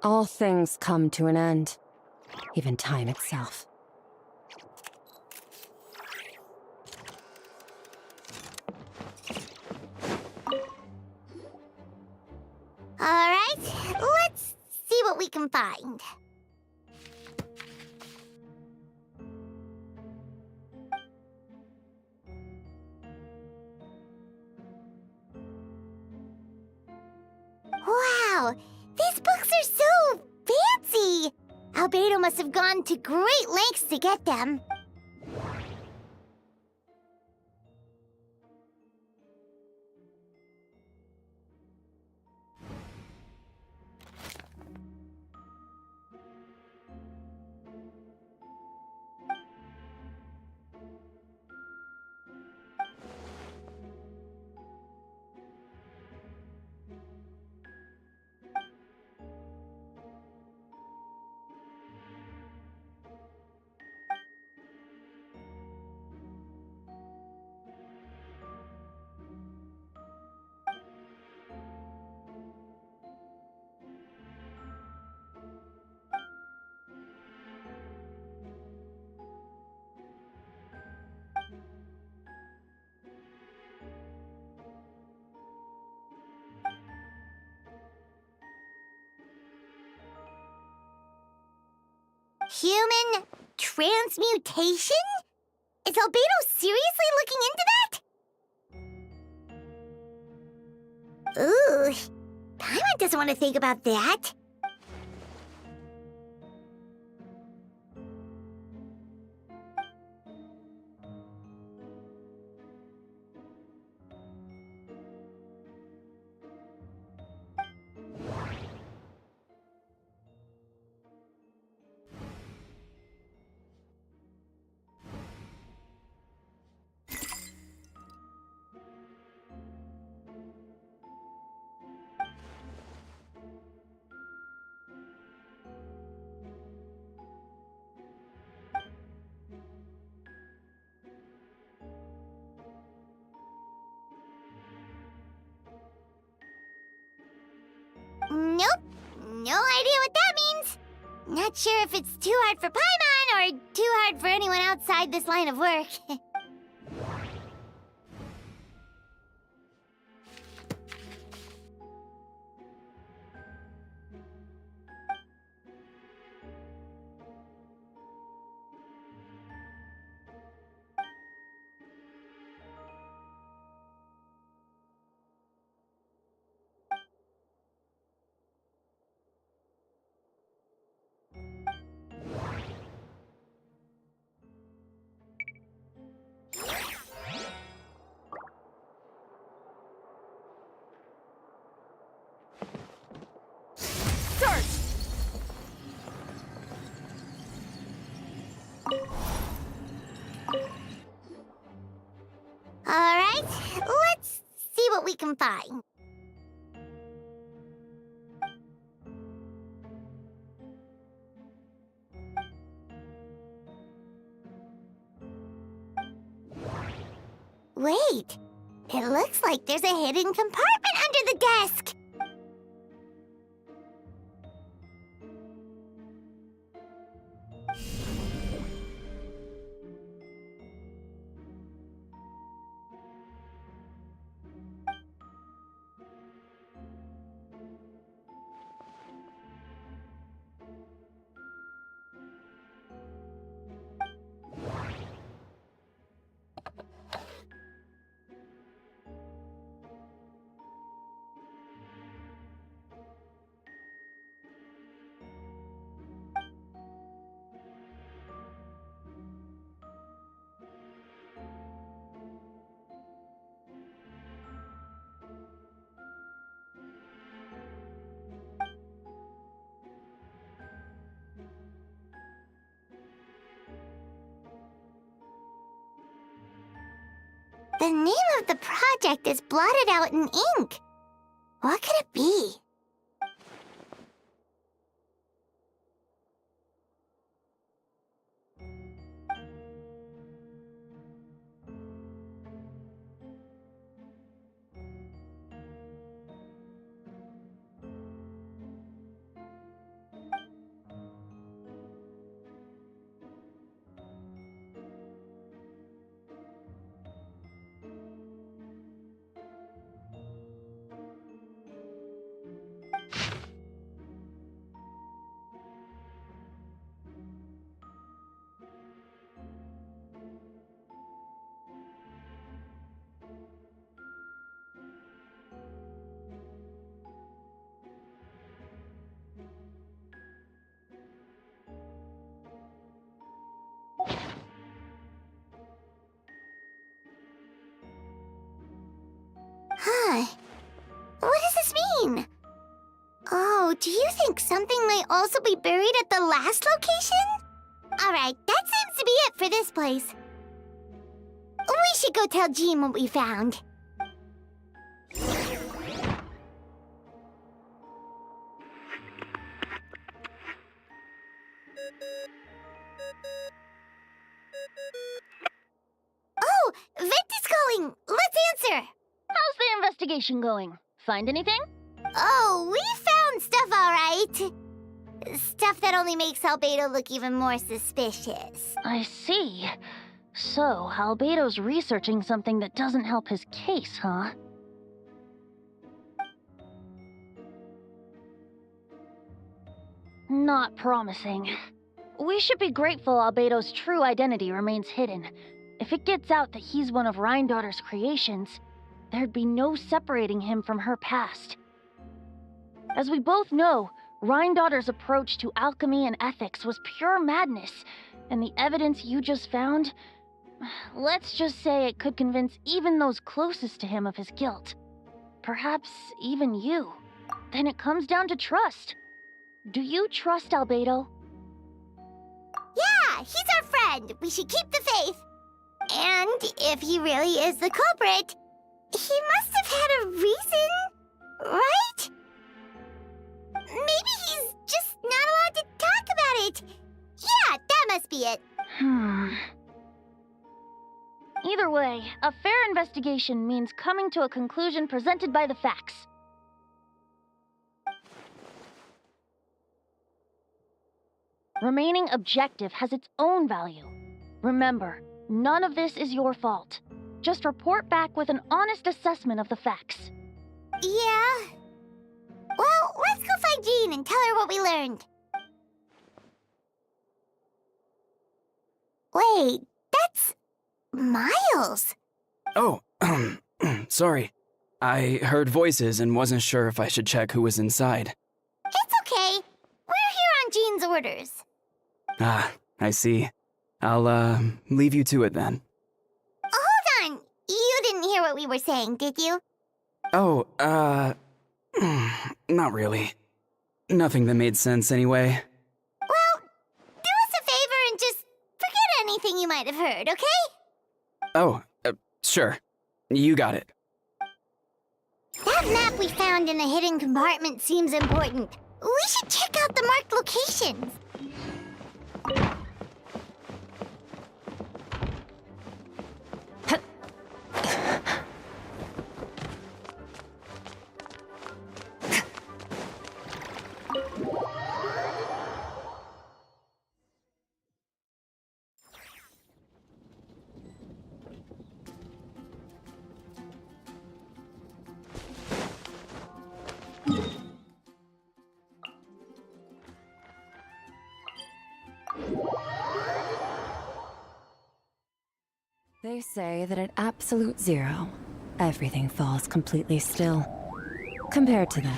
All things come to an end, even time itself. Alright, let's see what we can find. Wow, these books are so fancy! Albedo must have gone to great lengths to get them. Human transmutation? Is Albedo seriously looking into that? Ooh, Paimon doesn't want to think about that. Nope, no idea what that means. Not sure if it's too hard for Paimon or too hard for anyone outside this line of work. Alright, let's see what we can find. Wait, it looks like there's a hidden compartment under the desk. The name of the project is blotted out in ink. What could it be? Do you think something might also be buried at the last location? Alright, that seems to be it for this place. We should go tell Jean what we found. Oh, Vector's calling! Let's answer! How's the investigation going? Find anything? Oh, we found stuff alright. Stuff that only makes Albedo look even more suspicious. I see. So, Albedo's researching something that doesn't help his case, huh? Not promising. We should be grateful Albedo's true identity remains hidden. If it gets out that he's one of Rhindaughter's creations, there'd be no separating him from her past. As we both know, Rhindaughter's approach to alchemy and ethics was pure madness, and the evidence you just found, let's just say it could convince even those closest to him of his guilt. Perhaps even you. Then it comes down to trust. Do you trust Albedo? Yeah, he's our friend. We should keep the faith. And if he really is the culprit, he must have had a reason, right? Maybe he's just not allowed to talk about it. Yeah, that must be it. Either way, a fair investigation means coming to a conclusion presented by the facts. Remaining objective has its own value. Remember, none of this is your fault. Just report back with an honest assessment of the facts. Yeah. Well, let's go find Jean and tell her what we learned. Wait, that's Miles. Oh, sorry. I heard voices and wasn't sure if I should check who was inside. It's okay. We're here on Jean's orders. Ah, I see. I'll, leave you to it then. Hold on. You didn't hear what we were saying, did you? Oh, not really. Nothing that made sense anyway. Well, do us a favor and just forget anything you might have heard, okay? Oh, sure. You got it. That map we found in the hidden compartment seems important. We should check out the marked locations. They say that at absolute zero, everything falls completely still. Compared to that.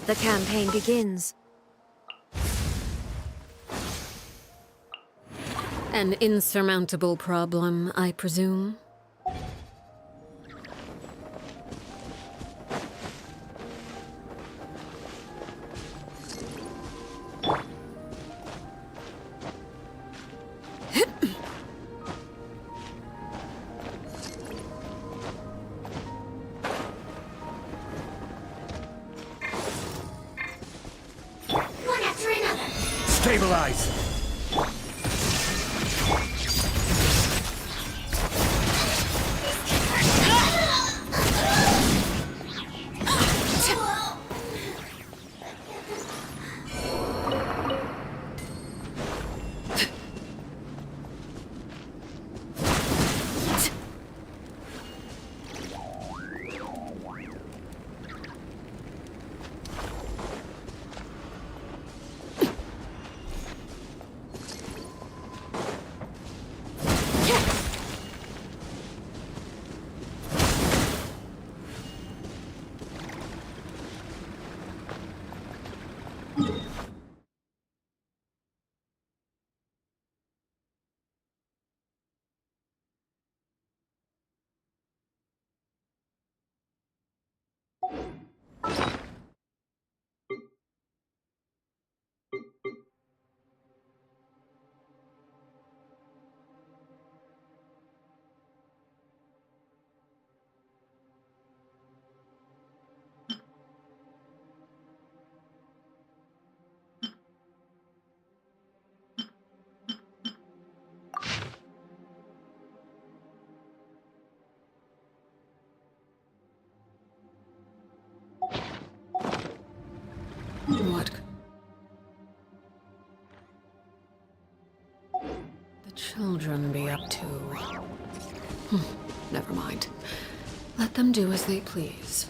The campaign begins. An insurmountable problem, I presume. One after another. Stabilize! the children be up to? Never mind. Let them do as they please.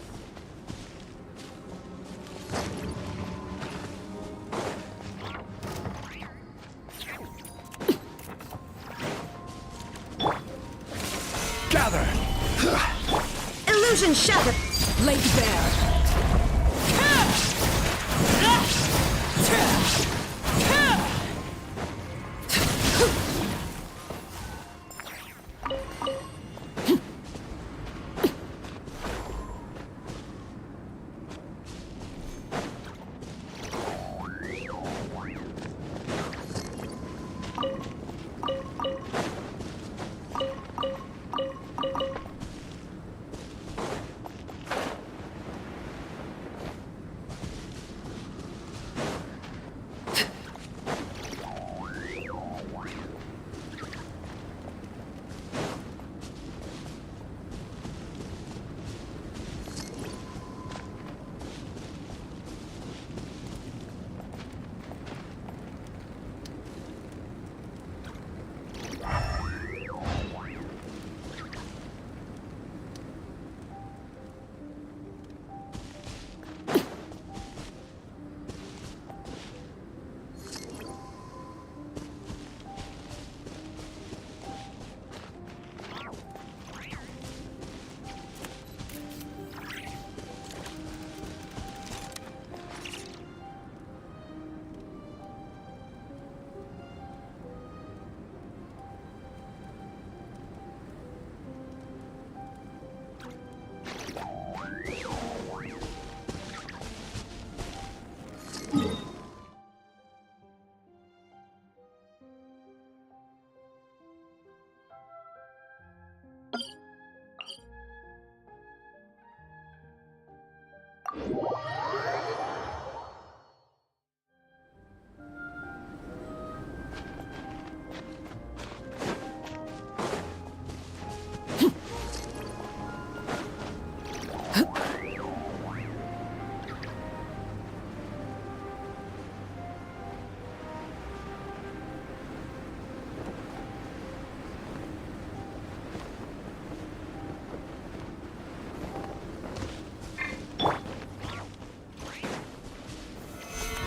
Gather! Illusion shattered! Laid bare!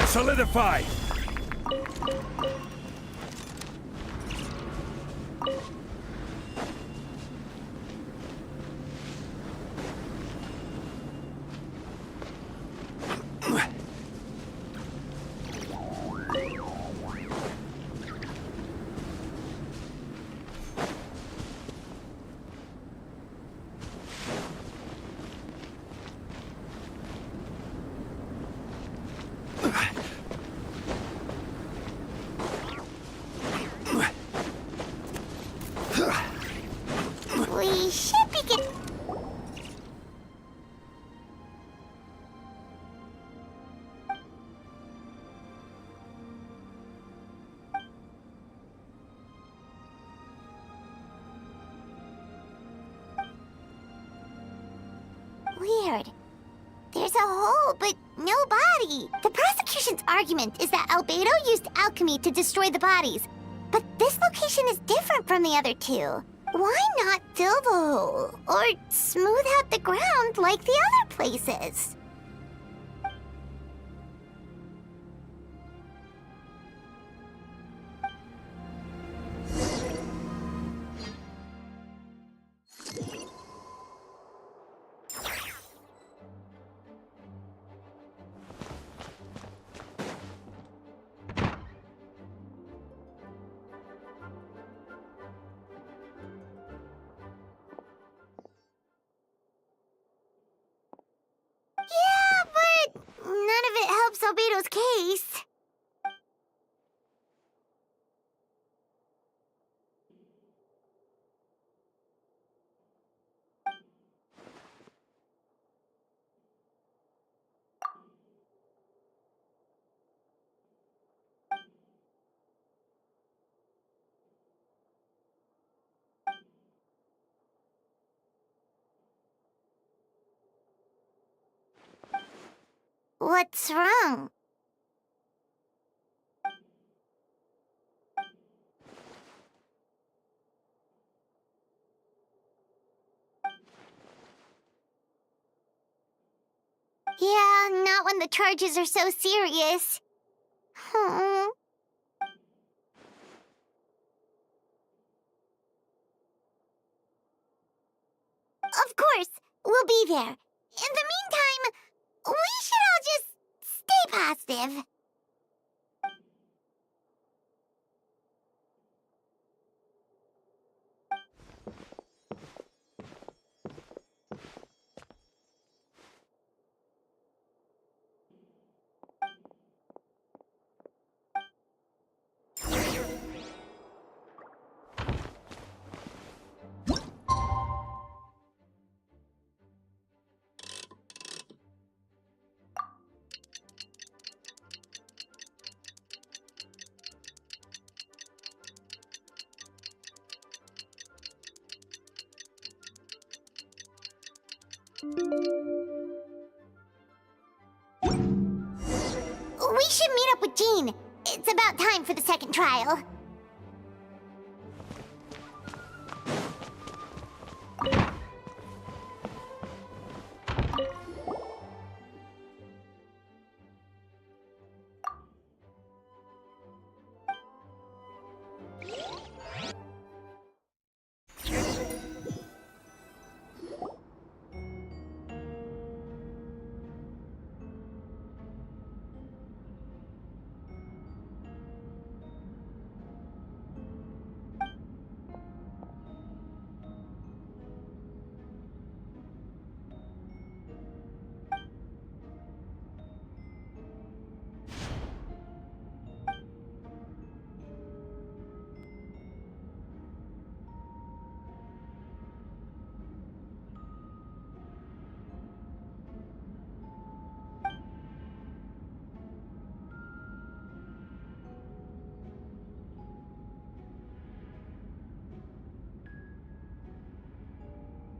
Solidify! We should be get... Weird. There's a hole, but no body. The prosecution's argument is that Albedo used alchemy to destroy the bodies. But this location is different from the other two. Why not fill the hole? Or smooth out the ground like the other places? Yeah, but none of it helps Albedo's case. What's wrong? Yeah, not when the charges are so serious. Hmm. Of course, we'll be there. In the meantime, we should all just stay positive. We should meet up with Jean. It's about time for the second trial.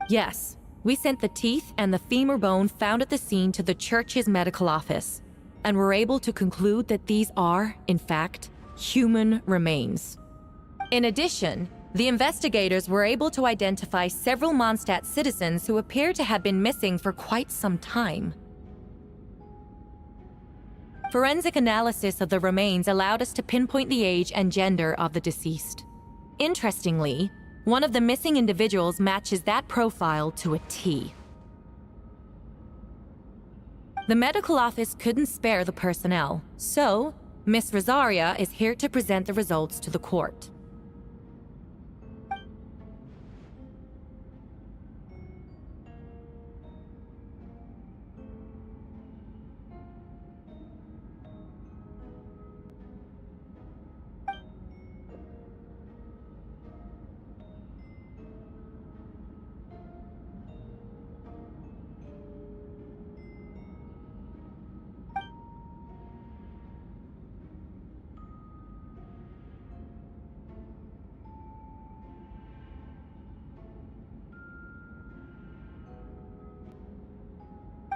Yes, we sent the teeth and the femur bone found at the scene to the church's medical office, and were able to conclude that these are, in fact, human remains. In addition, the investigators were able to identify several Mondstadt citizens who appear to have been missing for quite some time. Forensic analysis of the remains allowed us to pinpoint the age and gender of the deceased. Interestingly, one of the missing individuals matches that profile to a T. The medical office couldn't spare the personnel, so Miss Rosaria is here to present the results to the court.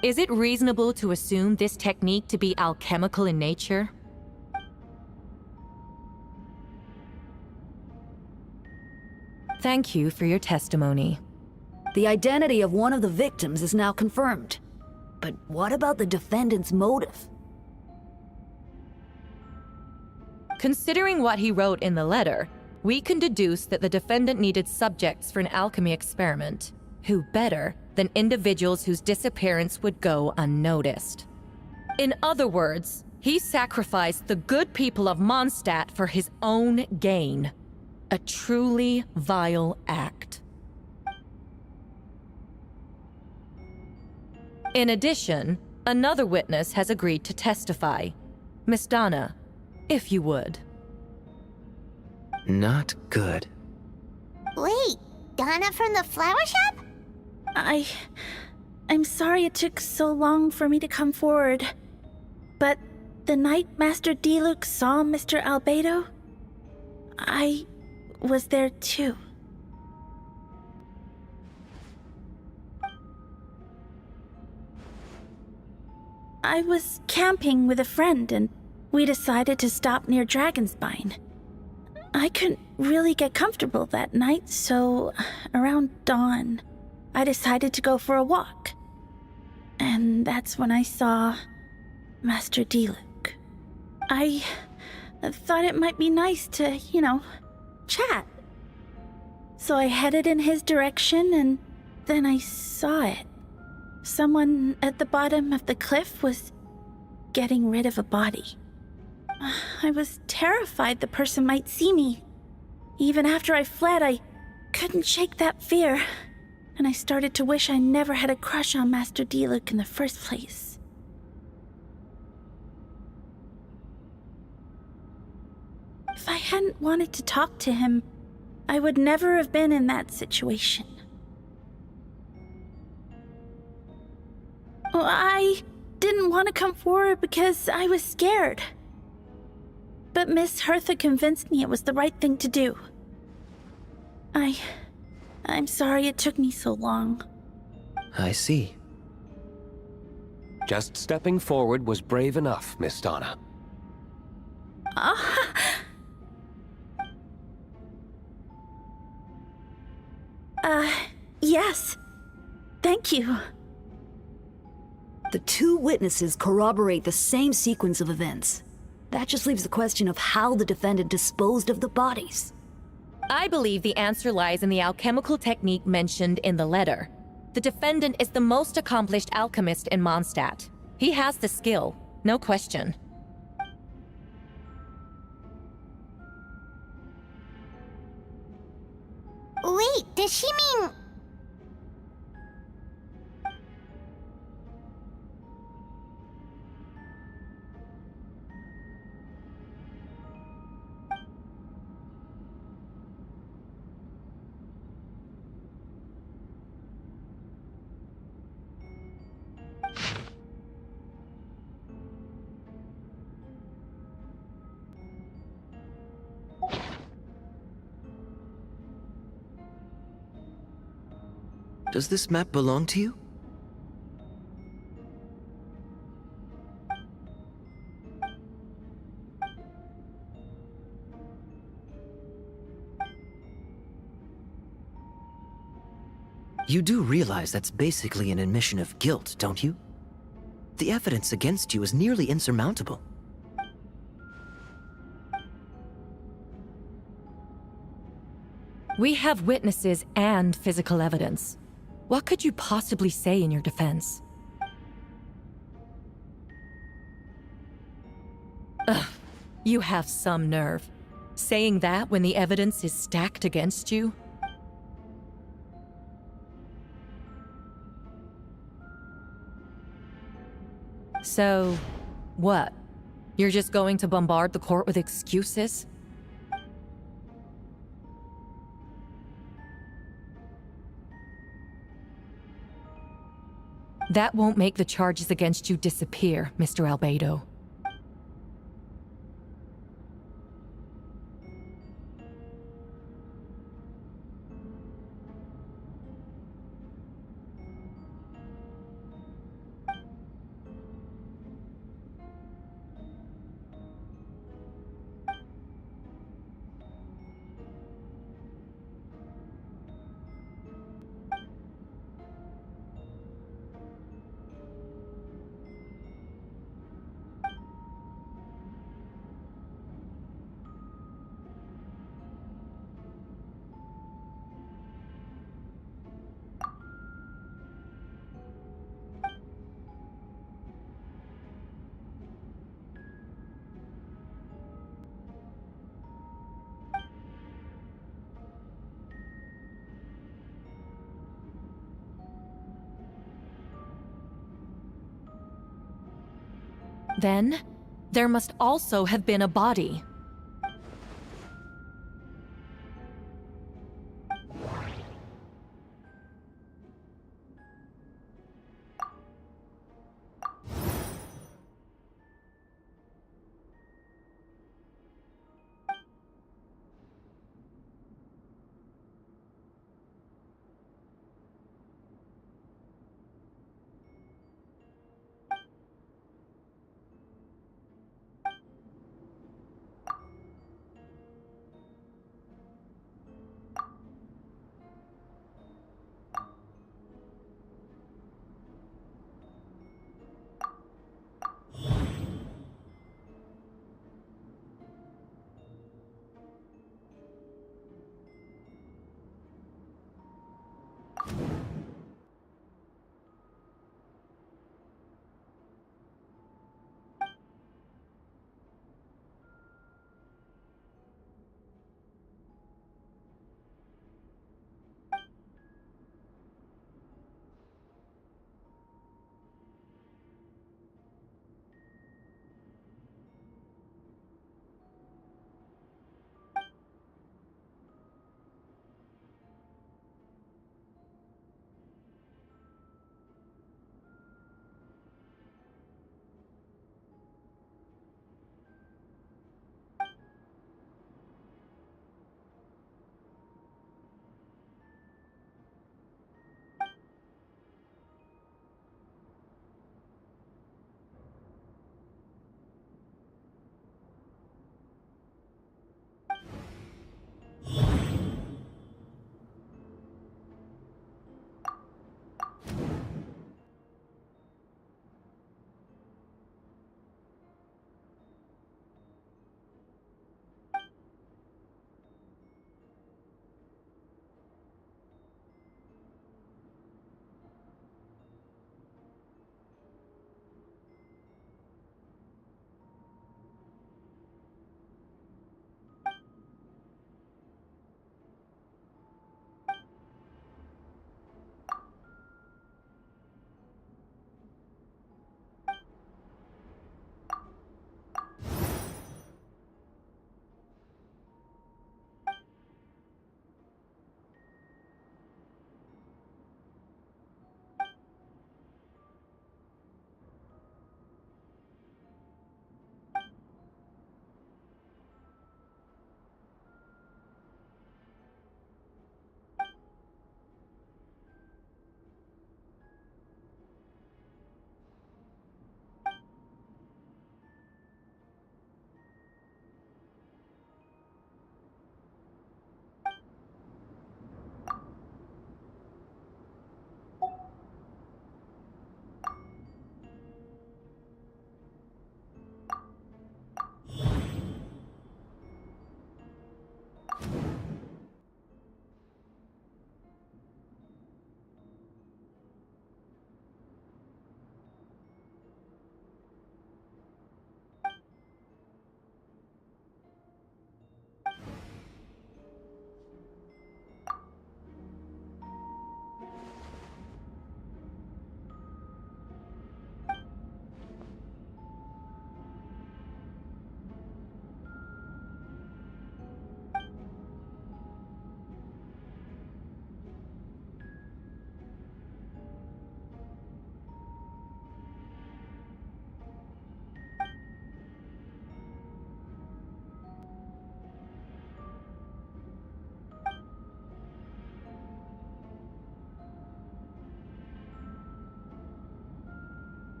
Is it reasonable to assume this technique to be alchemical in nature? Thank you for your testimony. The identity of one of the victims is now confirmed. But what about the defendant's motive? Considering what he wrote in the letter, we can deduce that the defendant needed subjects for an alchemy experiment. Who better than individuals whose disappearance would go unnoticed? In other words, he sacrificed the good people of Mondstadt for his own gain. A truly vile act. In addition, another witness has agreed to testify. Miss Donna, if you would. Not good. Wait, Donna from the flower shop? I'm sorry it took so long for me to come forward. But the night Master Diluc saw Mr. Albedo, I was there too. I was camping with a friend and we decided to stop near Dragonspine. I couldn't really get comfortable that night, so around dawn, I decided to go for a walk. And that's when I saw Master Diluc. I thought it might be nice to, chat. So I headed in his direction, and then I saw it. Someone at the bottom of the cliff was getting rid of a body. I was terrified the person might see me. Even after I fled, I couldn't shake that fear, and I started to wish I never had a crush on Master Diluc in the first place. If I hadn't wanted to talk to him, I would never have been in that situation. Well, I didn't want to come forward because I was scared. But Miss Hertha convinced me it was the right thing to do. I'm sorry it took me so long. I see. Just stepping forward was brave enough, Miss Donna. Yes. Thank you. The two witnesses corroborate the same sequence of events. That just leaves the question of how the defendant disposed of the bodies. I believe the answer lies in the alchemical technique mentioned in the letter. The defendant is the most accomplished alchemist in Mondstadt. He has the skill, no question. Wait, does she mean... Does this map belong to you? You do realize that's basically an admission of guilt, don't you? The evidence against you is nearly insurmountable. We have witnesses and physical evidence. What could you possibly say in your defense? Ugh, you have some nerve. Saying that when the evidence is stacked against you? So, what? You're just going to bombard the court with excuses? That won't make the charges against you disappear, Mr. Albedo. Then, there must also have been a body.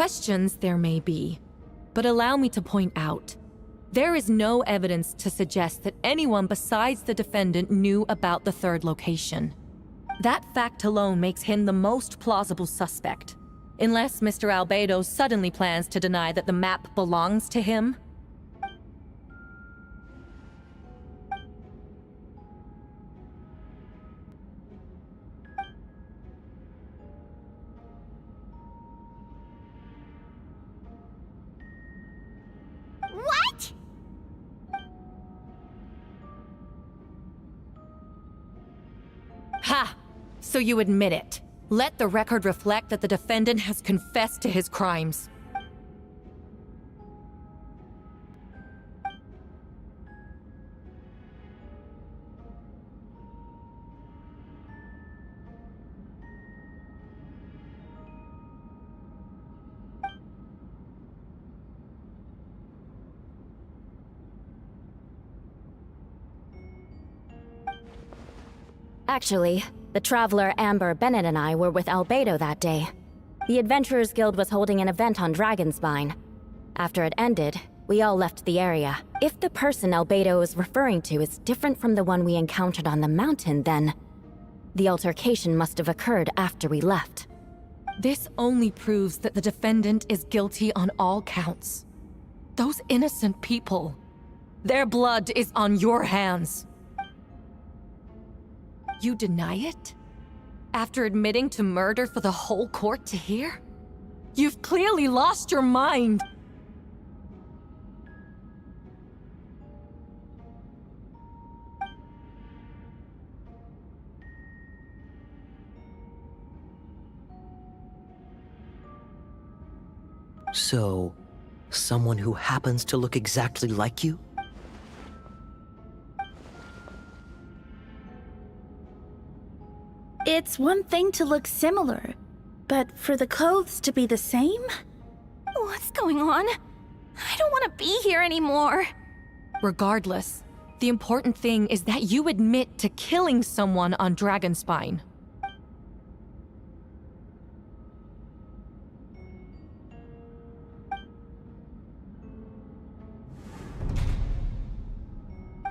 Questions there may be, but allow me to point out, there is no evidence to suggest that anyone besides the defendant knew about the third location. That fact alone makes him the most plausible suspect, unless Mr. Albedo suddenly plans to deny that the map belongs to him. What? Ha! So you admit it. Let the record reflect that the defendant has confessed to his crimes. Actually, the traveler Amber Bennett and I were with Albedo that day. The Adventurers Guild was holding an event on Dragonspine. After it ended, we all left the area. If the person Albedo is referring to is different from the one we encountered on the mountain, then the altercation must have occurred after we left. This only proves that the defendant is guilty on all counts. Those innocent people, their blood is on your hands. You deny it? After admitting to murder for the whole court to hear? You've clearly lost your mind! So, someone who happens to look exactly like you? It's one thing to look similar, but for the clothes to be the same? What's going on? I don't want to be here anymore. Regardless, the important thing is that you admit to killing someone on Dragonspine.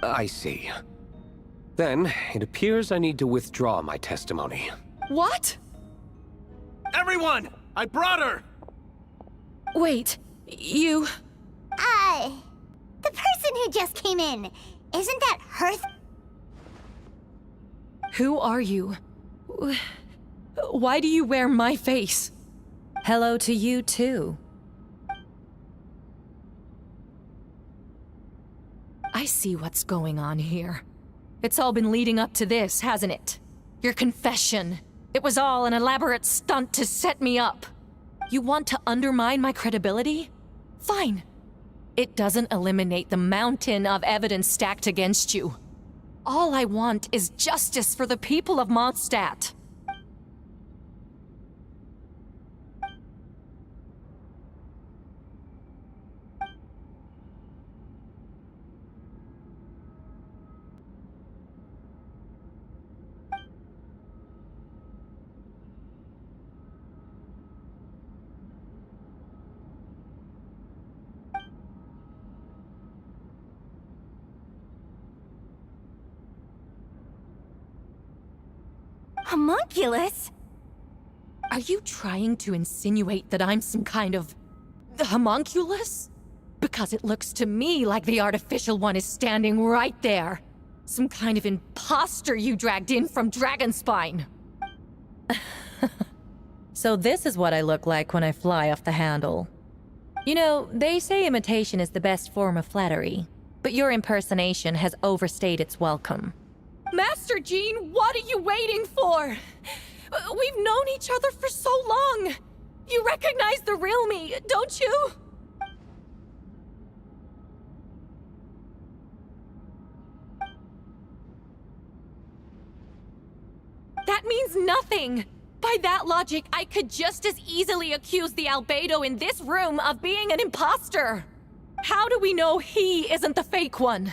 I see. Then, it appears I need to withdraw my testimony. What? Everyone! I brought her! Wait, you... The person who just came in, isn't that her? Who are you? Why do you wear my face? Hello to you, too. I see what's going on here. It's all been leading up to this, hasn't it? Your confession. It was all an elaborate stunt to set me up. You want to undermine my credibility? Fine. It doesn't eliminate the mountain of evidence stacked against you. All I want is justice for the people of Mondstadt. Homunculus? Are you trying to insinuate that I'm some kind of... the homunculus? Because it looks to me like the artificial one is standing right there. Some kind of imposter you dragged in from Dragonspine. So this is what I look like when I fly off the handle. You know, they say imitation is the best form of flattery, but your impersonation has overstayed its welcome. Master Jean, what are you waiting for? We've known each other for so long. You recognize the real me, don't you? That means nothing. By that logic, I could just as easily accuse the Albedo in this room of being an imposter. How do we know he isn't the fake one?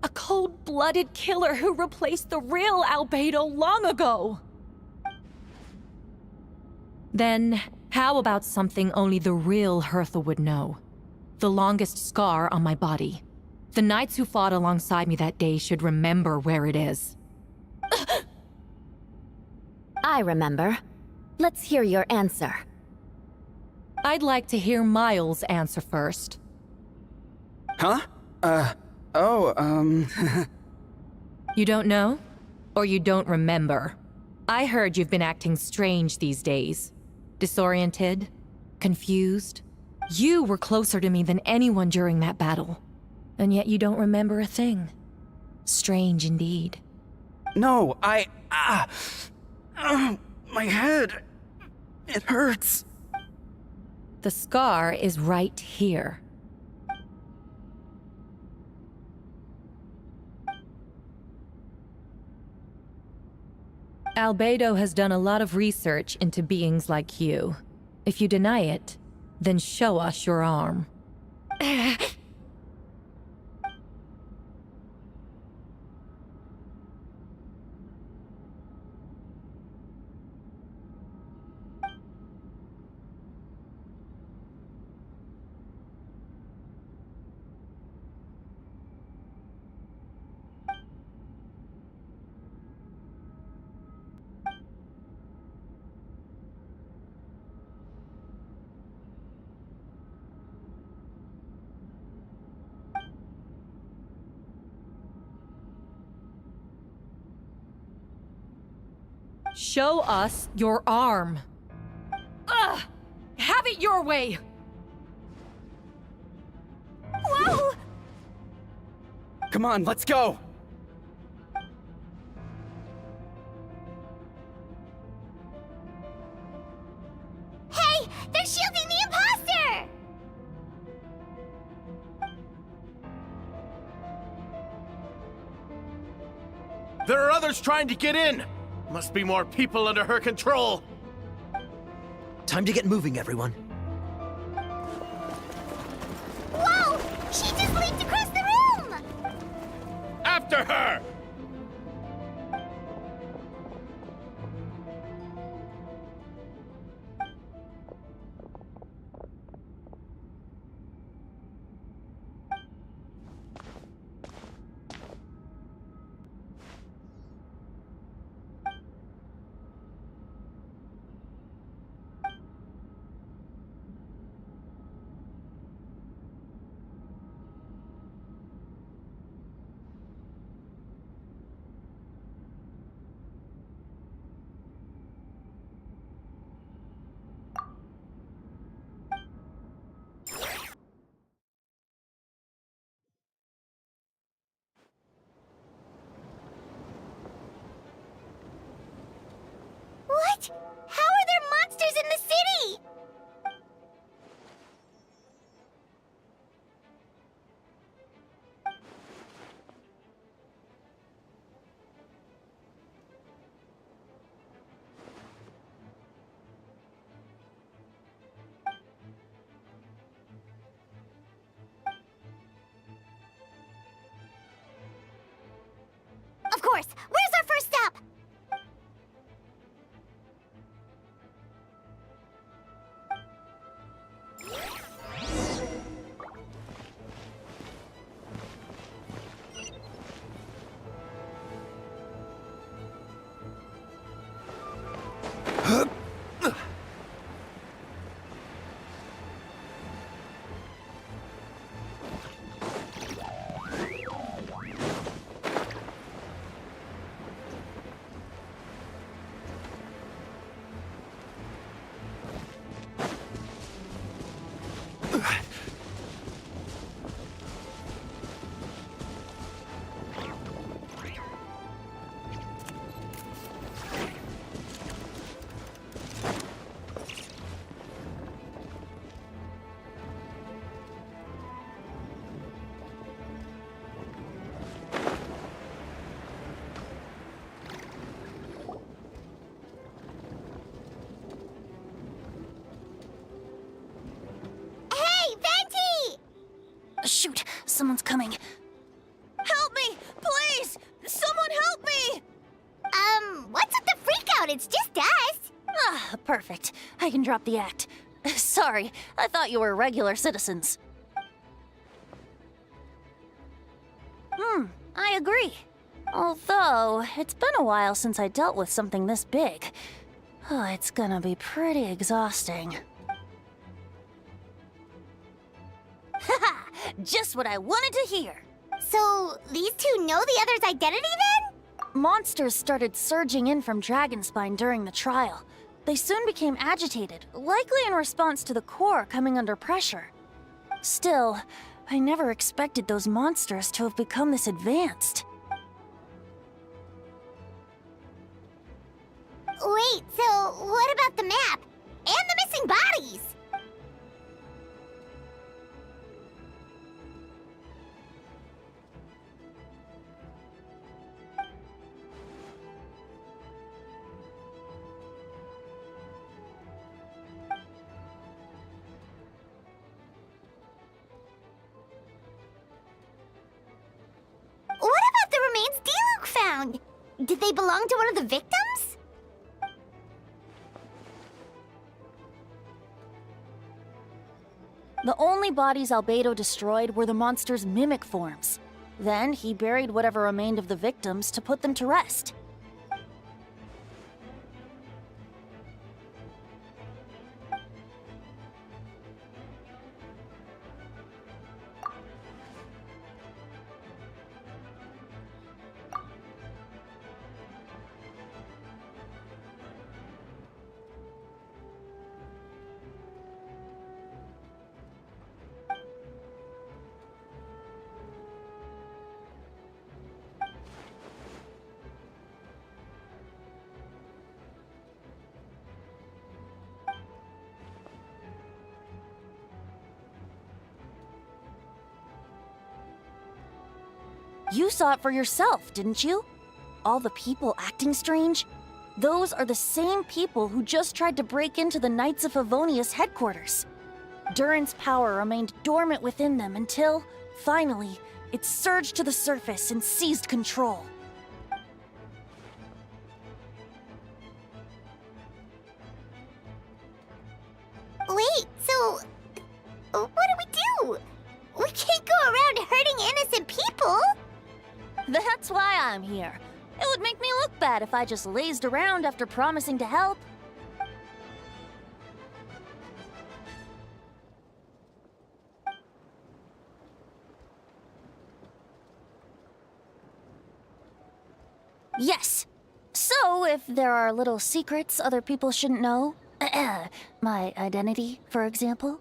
A cold-blooded killer who replaced the real Albedo long ago. Then, How about something only the real Hertha would know? The longest scar on my body. The knights who fought alongside me that day should remember where it is. I remember. Let's hear your answer. I'd like to hear Miles' answer first. Huh? You don't know? Or you don't remember? I heard you've been acting strange these days. Disoriented? Confused? You were closer to me than anyone during that battle. And yet you don't remember a thing. Strange indeed. No, my head. It hurts. The scar is right here. Albedo has done a lot of research into beings like you. If you deny it, then show us your arm. Show us your arm. Ugh! Have it your way! Whoa! Come on, let's go! Hey! They're shielding the imposter! There are others trying to get in! Must be more people under her control! Time to get moving, everyone. Whoa! She just leaped across the room! After her! What? How are there monsters in the city? Of course! Where's our first step? Shoot, someone's coming. Help me! Please! Someone help me! What's with the freak out? It's just us. Perfect. I can drop the act. Sorry, I thought you were regular citizens. I agree. Although, it's been a while since I dealt with something this big. Oh, it's gonna be pretty exhausting. Haha! Just what I wanted to hear. So, these two know the other's identity then? Monsters started surging in from Dragonspine during the trial. They soon became agitated, likely in response to the core coming under pressure. Still, I never expected those monsters to have become this advanced. Wait, so what about the map? And the missing bodies? What about the remains Diluc found? Did they belong to one of the victims? The only bodies Albedo destroyed were the monster's mimic forms. Then he buried whatever remained of the victims to put them to rest. You saw it for yourself, didn't you? All the people acting strange? Those are the same people who just tried to break into the Knights of Favonius headquarters. Durin's power remained dormant within them until, finally, it surged to the surface and seized control. Wait, so what do? We can't go around hurting innocent people! That's why I'm here. It would make me look bad if I just lazed around after promising to help. Yes. So, if there are little secrets other people shouldn't know, my identity, for example,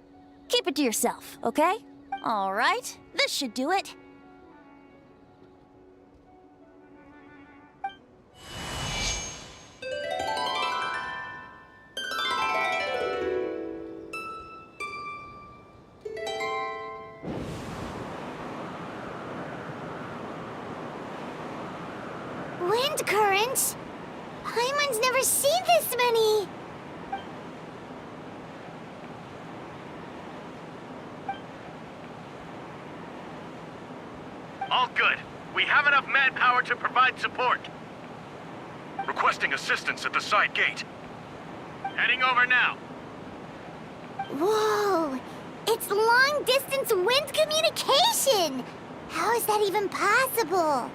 keep it to yourself, okay? All right, this should do it. Wind currents? Paimon's never seen this many! All good. We have enough manpower to provide support. Requesting assistance at the side gate. Heading over now. Whoa! It's long-distance wind communication! How is that even possible?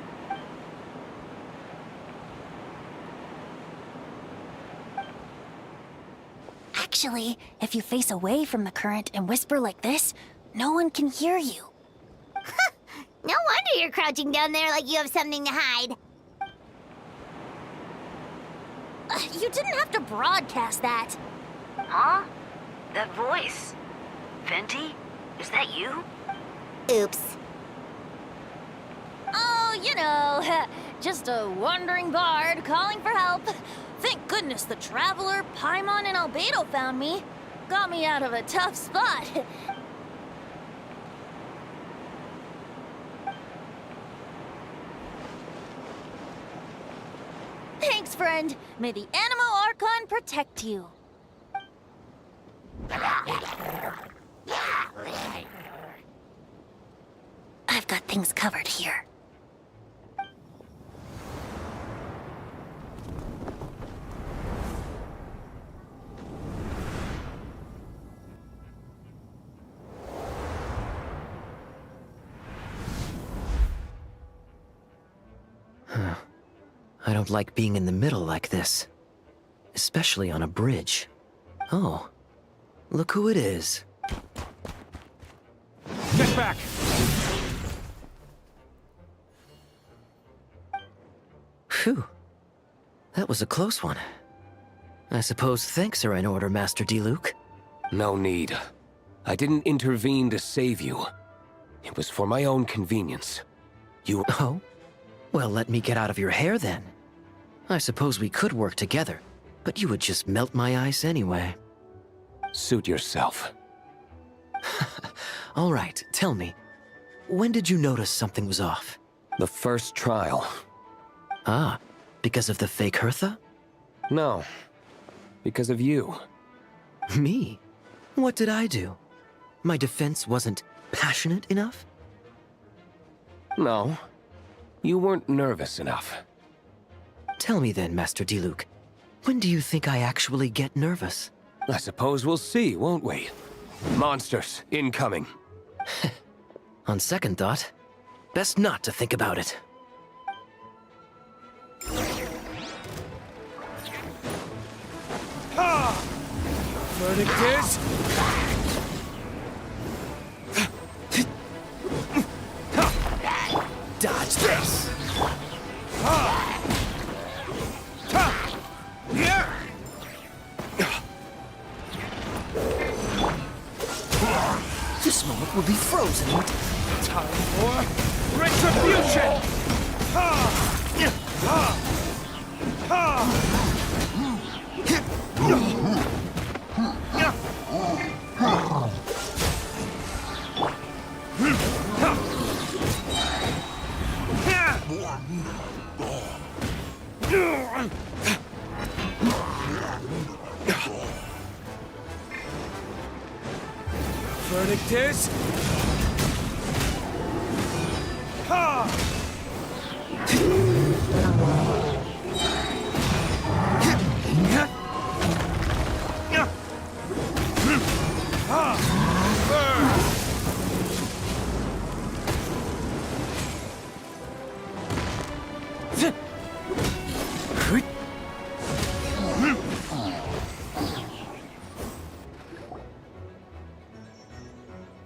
Actually, if you face away from the current and whisper like this, no one can hear you. No wonder you're crouching down there like you have something to hide. You didn't have to broadcast that. Huh? That voice? Venti? Is that you? Oops. Oh, you know, just a wandering bard calling for help. Thank goodness the Traveler, Paimon, and Albedo found me. Got me out of a tough spot. Thanks, friend. May the Animo Archon protect you. I've got things covered here. don't like being in the middle like this. Especially on a bridge. Oh, look who it is. Get back! Phew. That was a close one. I suppose thanks are in order, Master Diluc. No need. I didn't intervene to save you. It was for my own convenience. You... Oh? Well, let me get out of your hair then. I suppose we could work together, but you would just melt my ice anyway. Suit yourself. All right, tell me. When did you notice something was off? The first trial. Ah, because of the fake Hertha? No. Because of you. Me? What did I do? My defense wasn't passionate enough? No. You weren't nervous enough. Tell me then, Master Diluc. When do you think I actually get nervous? I suppose we'll see, won't we? Monsters, incoming. On second thought, best not to think about it. Ha! Verdict is... Dodge this! This moment will be frozen. Time for retribution! Verdict is...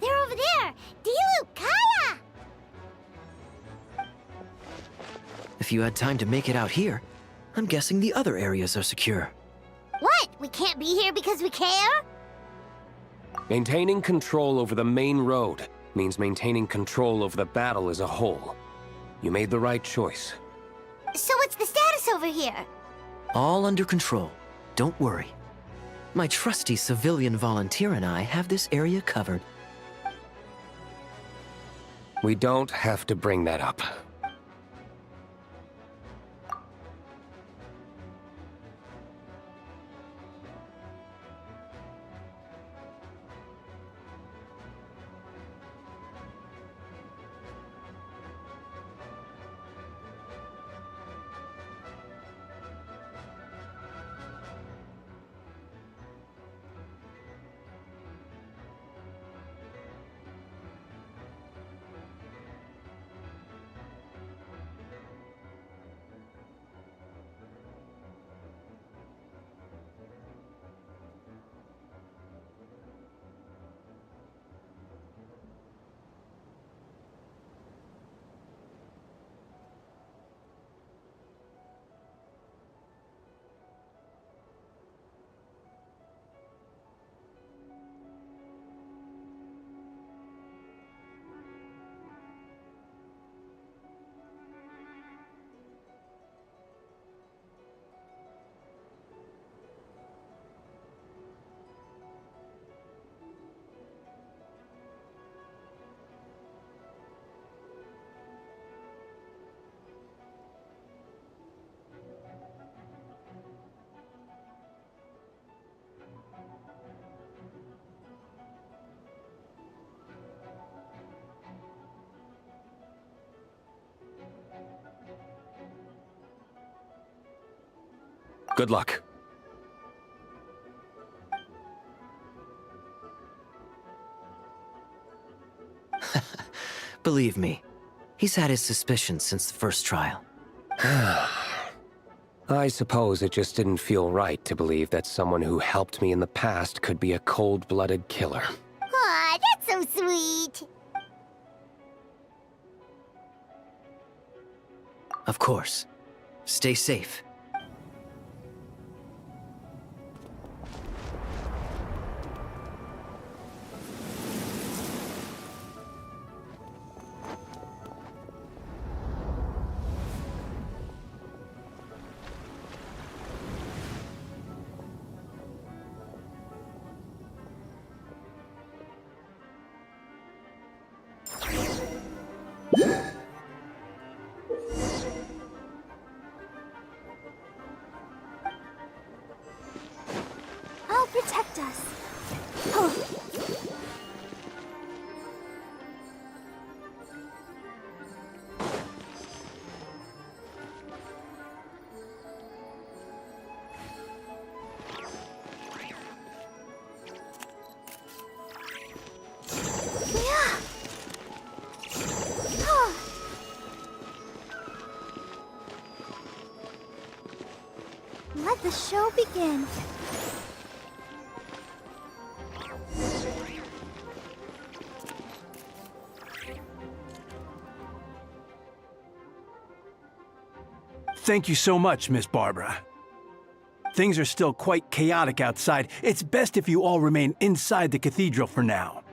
They're over there! Diluc, Kaya! If you had time to make it out here, I'm guessing the other areas are secure. What? We can't be here because we care? Maintaining control over the main road means maintaining control over the battle as a whole. You made the right choice. So what's the status over here? All under control. Don't worry. My trusty civilian volunteer and I have this area covered. We don't have to bring that up. Good luck. Believe me, he's had his suspicions since the first trial. I suppose it just didn't feel right to believe that someone who helped me in the past could be a cold-blooded killer. Aw, that's so sweet. Of course. Stay safe. I'll protect us. Oh. Yeah. Oh. Let the show begin. Thank you so much, Miss Barbara. Things are still quite chaotic outside. It's best if you all remain inside the cathedral for now.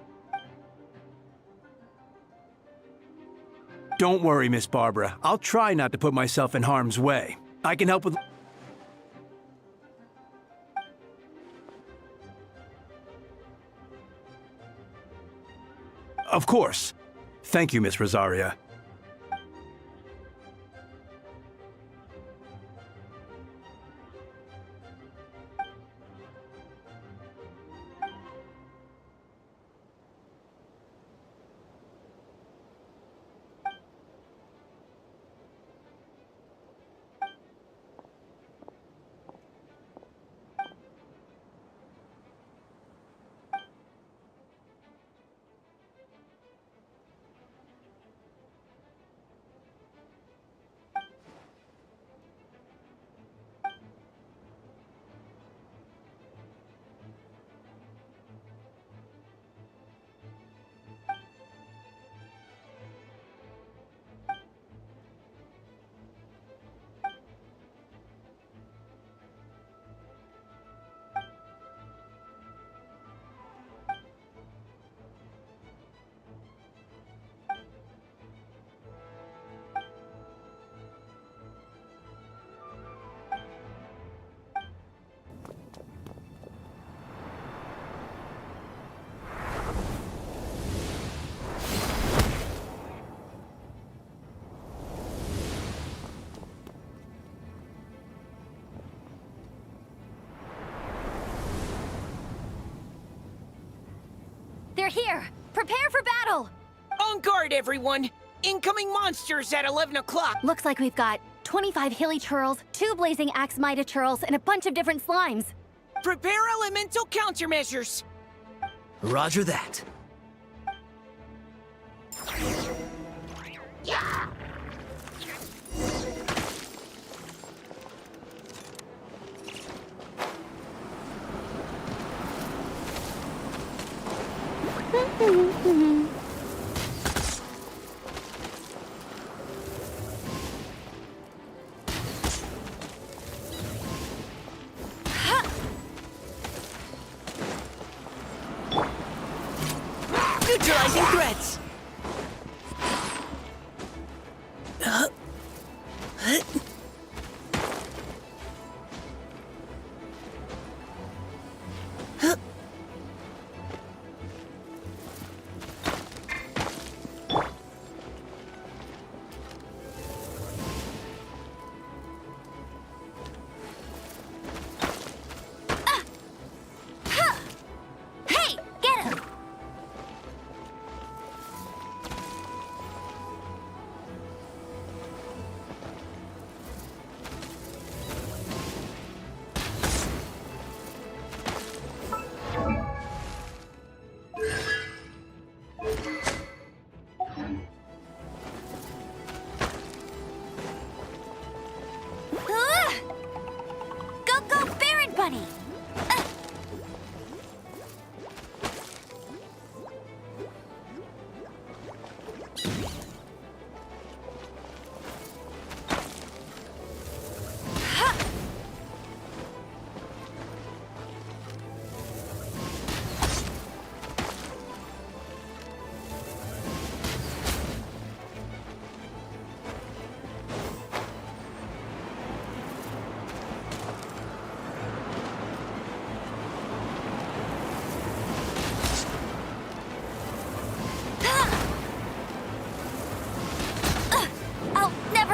Don't worry, Miss Barbara. I'll try not to put myself in harm's way. I can help with... Of course. Thank you, Miss Rosaria. They're here! Prepare for battle! On guard, everyone! Incoming monsters at 11 o'clock! Looks like we've got 25 hilly churls, 2 blazing axe mighty churls, and a bunch of different slimes. Prepare elemental countermeasures! Roger that. Neutralizing threats! Hey, get him!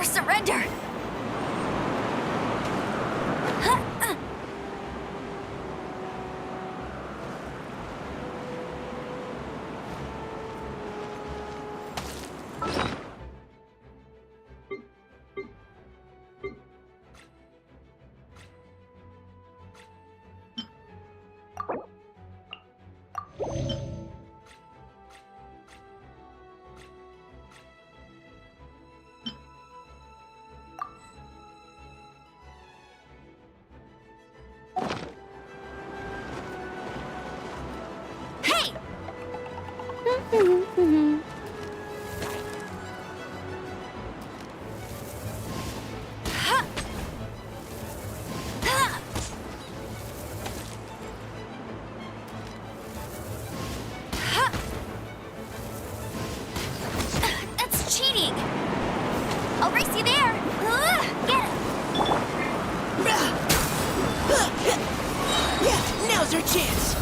surrender! That's cheating! I'll race you there! Get it! Yeah, now's our chance!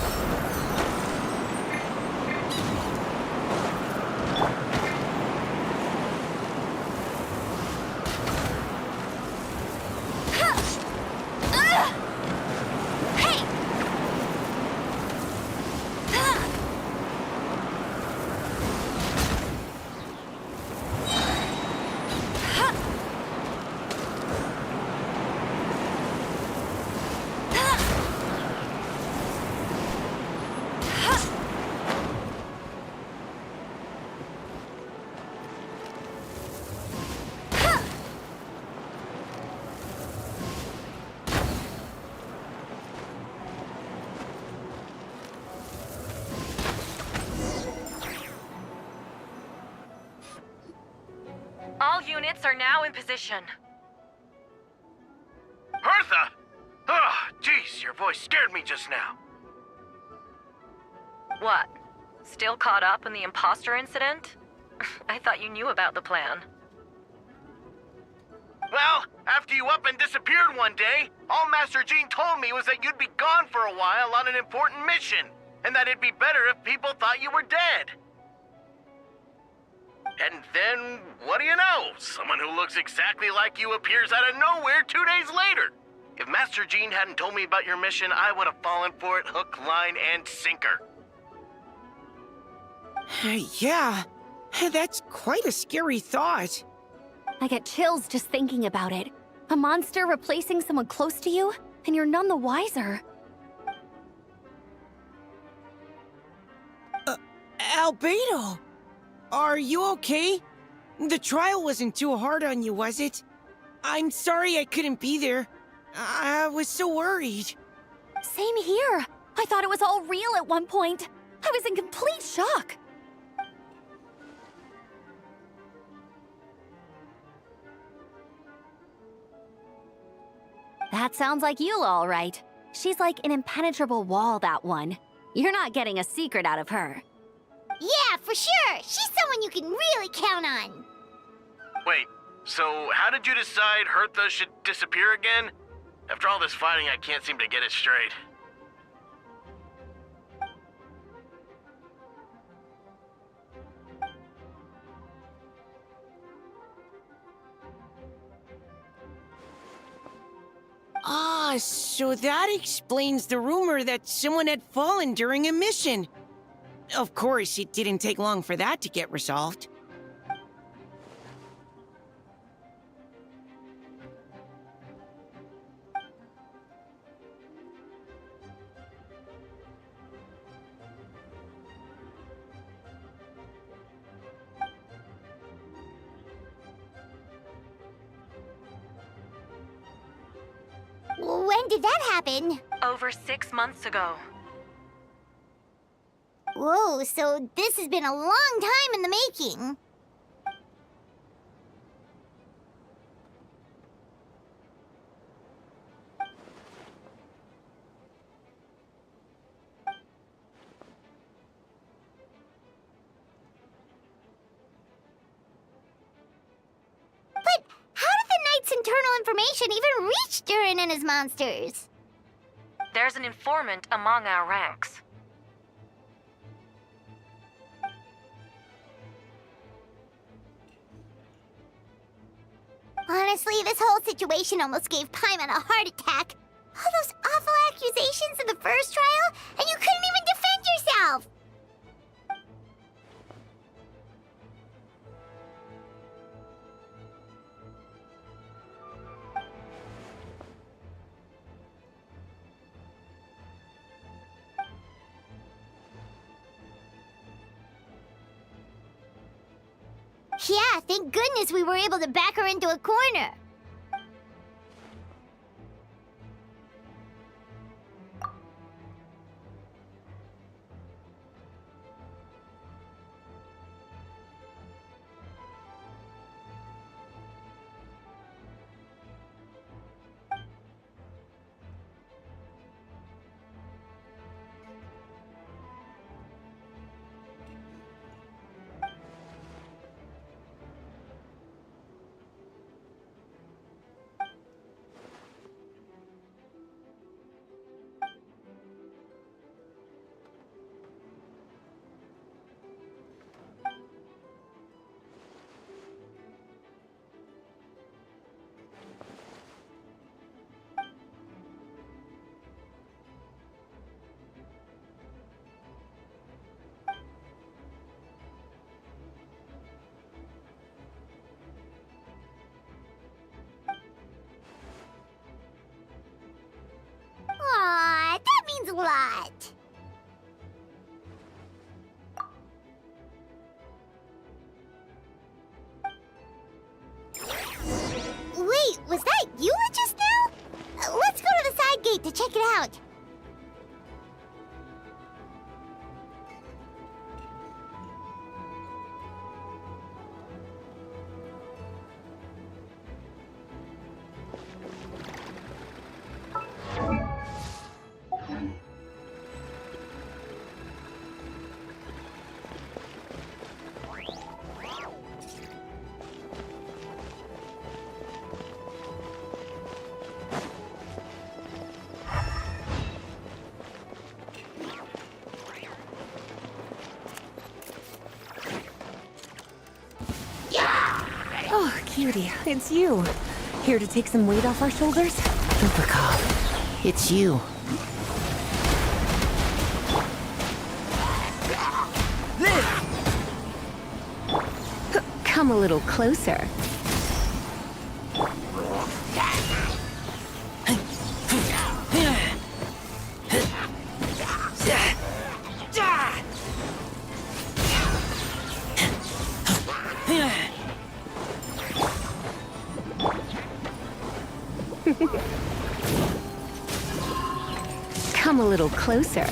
All units are now in position. Hertha! Oh, jeez, your voice scared me just now. What? Still caught up in the imposter incident? I thought you knew about the plan. Well, after you up and disappeared one day, all Master Jean told me was that you'd be gone for a while on an important mission, and that it'd be better if people thought you were dead. And then, what do you know? Someone who looks exactly like you appears out of nowhere 2 days later. If Master Jean hadn't told me about your mission, I would have fallen for it hook, line, and sinker. Yeah, that's quite a scary thought. I get chills just thinking about it. A monster replacing someone close to you, and you're none the wiser. Albedo! Are you okay? The trial wasn't too hard on you, was it? I'm sorry I couldn't be there. I was so worried. Same here. I thought it was all real at one point. I was in complete shock. That sounds like you, all right. She's like an impenetrable wall, that one. You're not getting a secret out of her. Yeah, for sure. She's someone you can really count on. Wait, so how did you decide Hertha should disappear again? After all this fighting, I can't seem to get it straight. Ah, so that explains the rumor that someone had fallen during a mission. Of course, it didn't take long for that to get resolved. When did that happen? Over 6 months ago. Whoa, so this has been a long time in the making. But how did the Knight's internal information even reach Durin and his monsters? There's an informant among our ranks. Honestly, this whole situation almost gave Paimon a heart attack. All those awful accusations in the first trial, and you couldn't even defend yourself! Yeah, thank goodness we were able to back her into a corner. Aw, that means a lot. Wait, was that Eula just now? Let's go to the side gate to check it out. Oh, cutie, it's you. Here to take some weight off our shoulders? Supercop, it's you. Come a little closer. Come a little closer.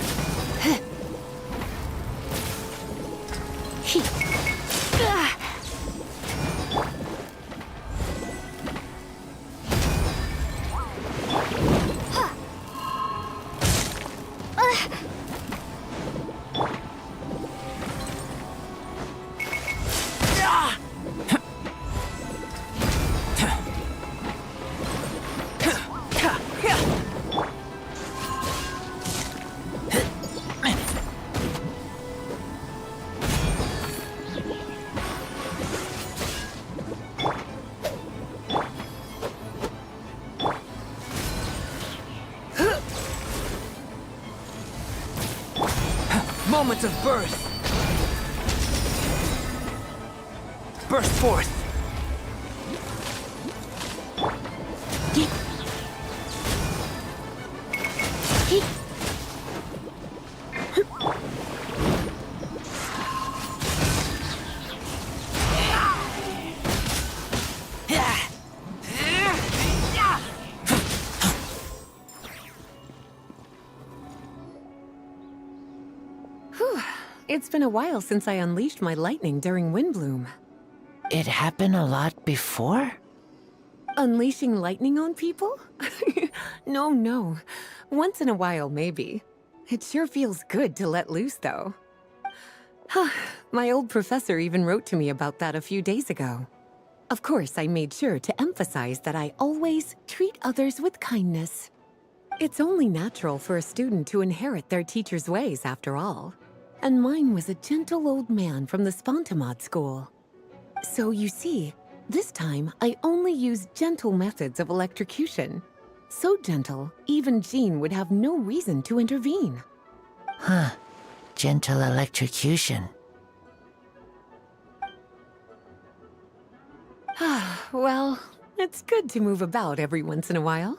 Moment of birth. Burst forth. It's been a while since I unleashed my lightning during Windbloom. It happened a lot before? Unleashing lightning on people? No. Once in a while, maybe. It sure feels good to let loose, though. My old professor even wrote to me about that a few days ago. Of course, I made sure to emphasize that I always treat others with kindness. It's only natural for a student to inherit their teacher's ways, after all. And mine was a gentle old man from the Spontamod school. So you see, This time, I only used gentle methods of electrocution. So gentle, even Jean would have no reason to intervene. Huh. Gentle electrocution. Well, it's good to move about every once in a while.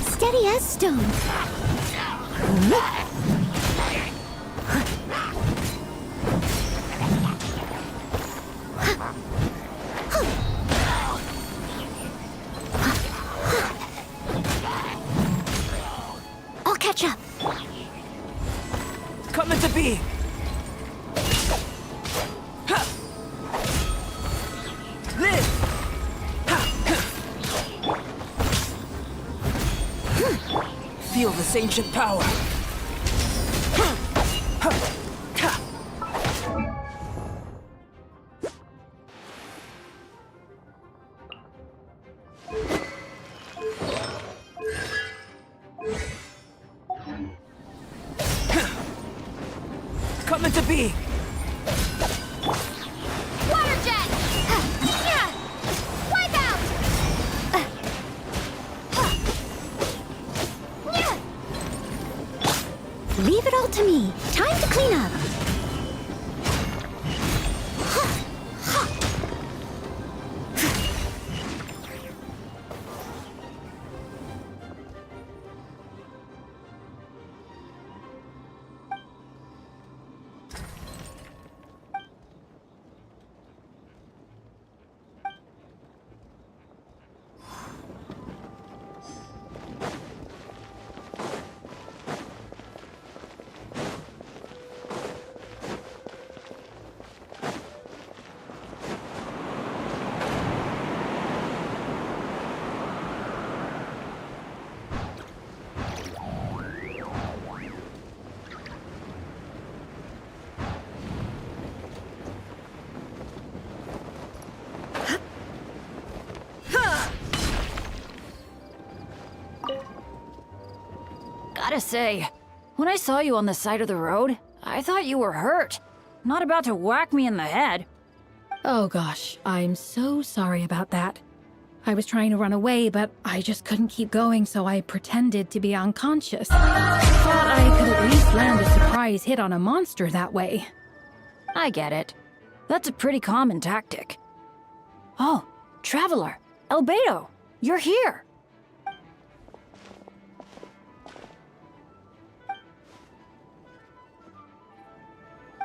Steady as stone. I'll catch up. Coming to be. Live. Feel this ancient power. Coming to be. Water jet! Wipe out! Leave it all to me. Time to clean up. Gotta say, when I saw you on the side of the road, I thought you were hurt. Not about to whack me in the head. Oh gosh, I'm so sorry about that. I was trying to run away, but I just couldn't keep going, so I pretended to be unconscious. Thought I could at least land a surprise hit on a monster that way. I get it. That's a pretty common tactic. Oh, Traveler, Albedo, you're here.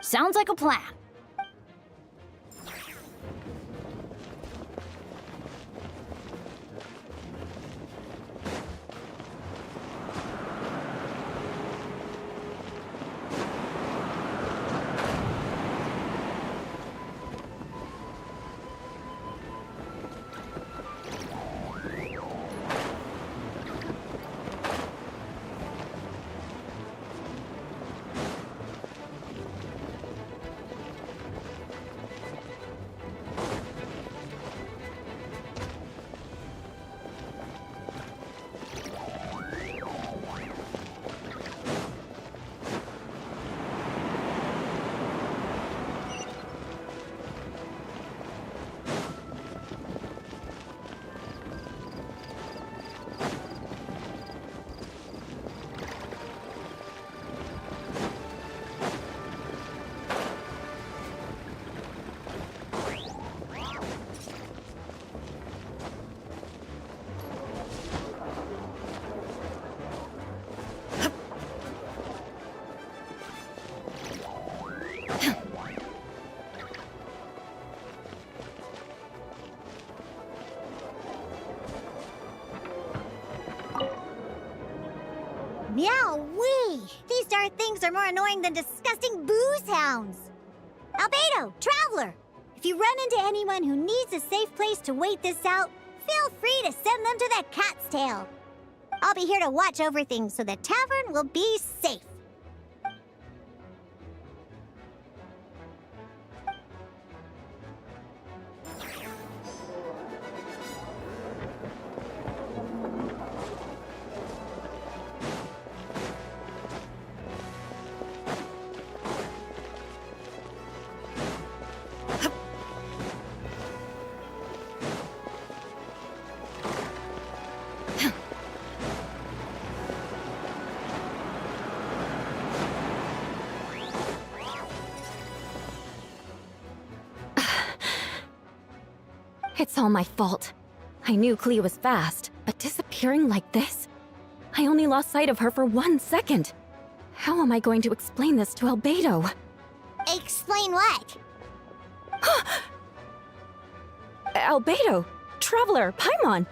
Sounds like a plan. dogs are more annoying than disgusting booze hounds. Albedo, Traveler, if you run into anyone who needs a safe place to wait this out, feel free to send them to the Cat's Tail. I'll be here to watch over things so the tavern will be safe. It's all my fault. I knew Clea was fast, but disappearing like this? I only lost sight of her for 1 second. How am I going to explain this to Albedo? Explain what? Albedo, Traveler, Paimon,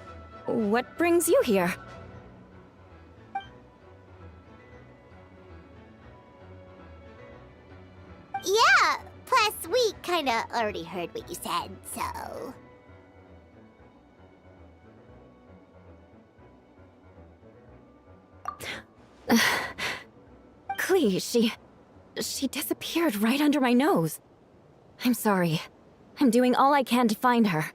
what brings you here? Yeah, plus we kinda already heard what you said, so... Clea, she disappeared right under my nose. I'm sorry. I'm doing all I can to find her.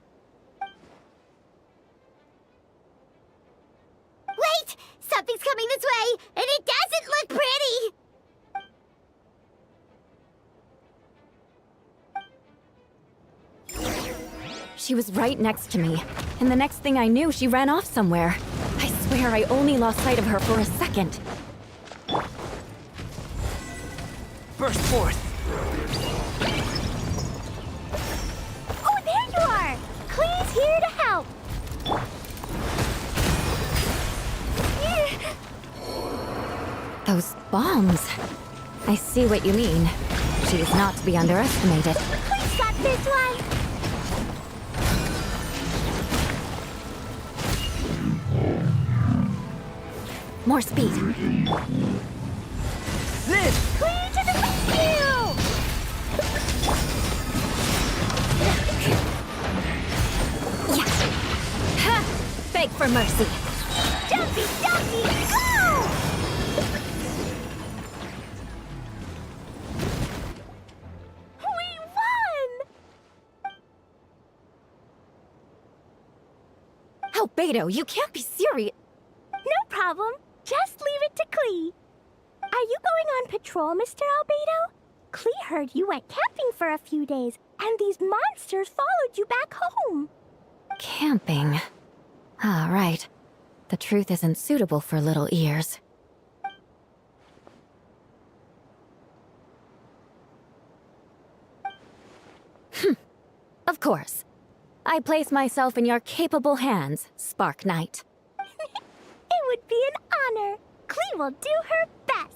Wait! Something's coming this way, and it doesn't look pretty! She was right next to me, and the next thing I knew, she ran off somewhere. I swear I only lost sight of her for a second. Burst forth! Oh, there you are! Clee's here to help! Those bombs. I see what you mean. She is not to be underestimated. Clee's got this one! More speed. This! Clee to the rescue! Yeah. Ha! Beg for mercy. Jumpy, jumpy, go! We won! Albedo, you can't be serious. No problem. Just leave it to Clee. Are you going on patrol, Mr. Albedo? Clee heard you went camping for a few days, and these monsters followed you back home. Camping. Ah, right. The truth isn't suitable for little ears. Of course. I place myself in your capable hands, Spark Knight. It would be an honor. Clee will do her best.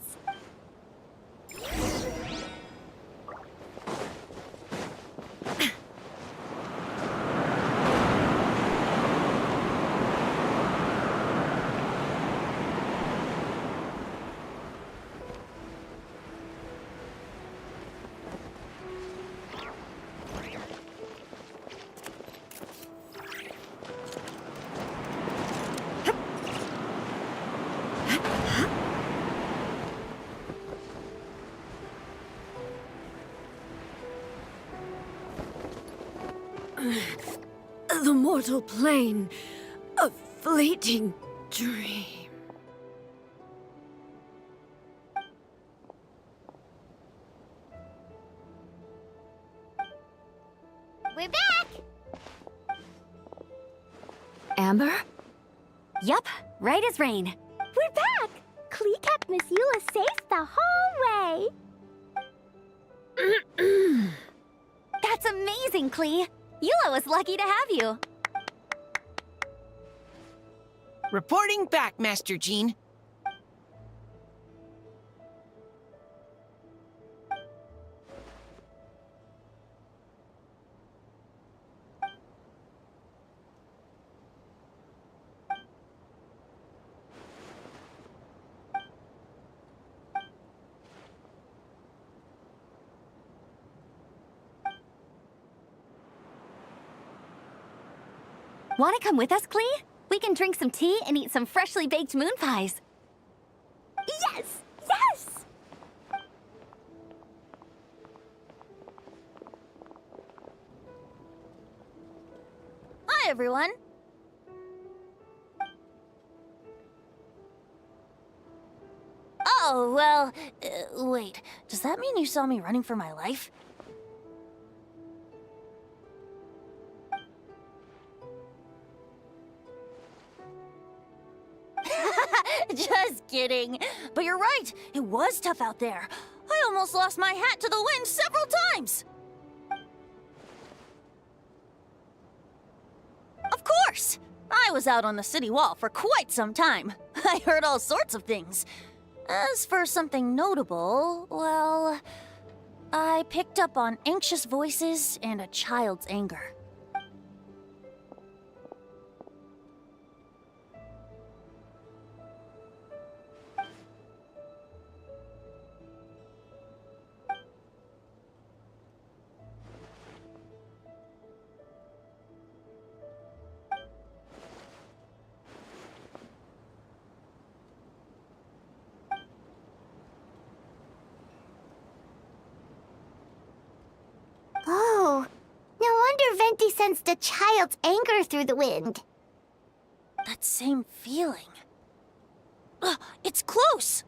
The mortal plane, a fleeting dream. We're back! Amber? Yup, right as rain. We're back! Clee kept Miss Eula safe the whole way. That's amazing, Clee. Eula was lucky to have you. Reporting back, Master Jean. Want to come with us, Klee? We can drink some tea and eat some freshly baked moon pies. Yes! Yes! Hi, everyone. Oh, well, wait. Does that mean you saw me running for my life? Just kidding. But you're right. It was tough out there. I almost lost my hat to the wind several times. Of course! I was out on the city wall for quite some time. I heard all sorts of things. As for something notable, well, I picked up on anxious voices and a child's anger. Oh, no wonder Venti sensed a child's anger through the wind. That same feeling. Ugh, it's close!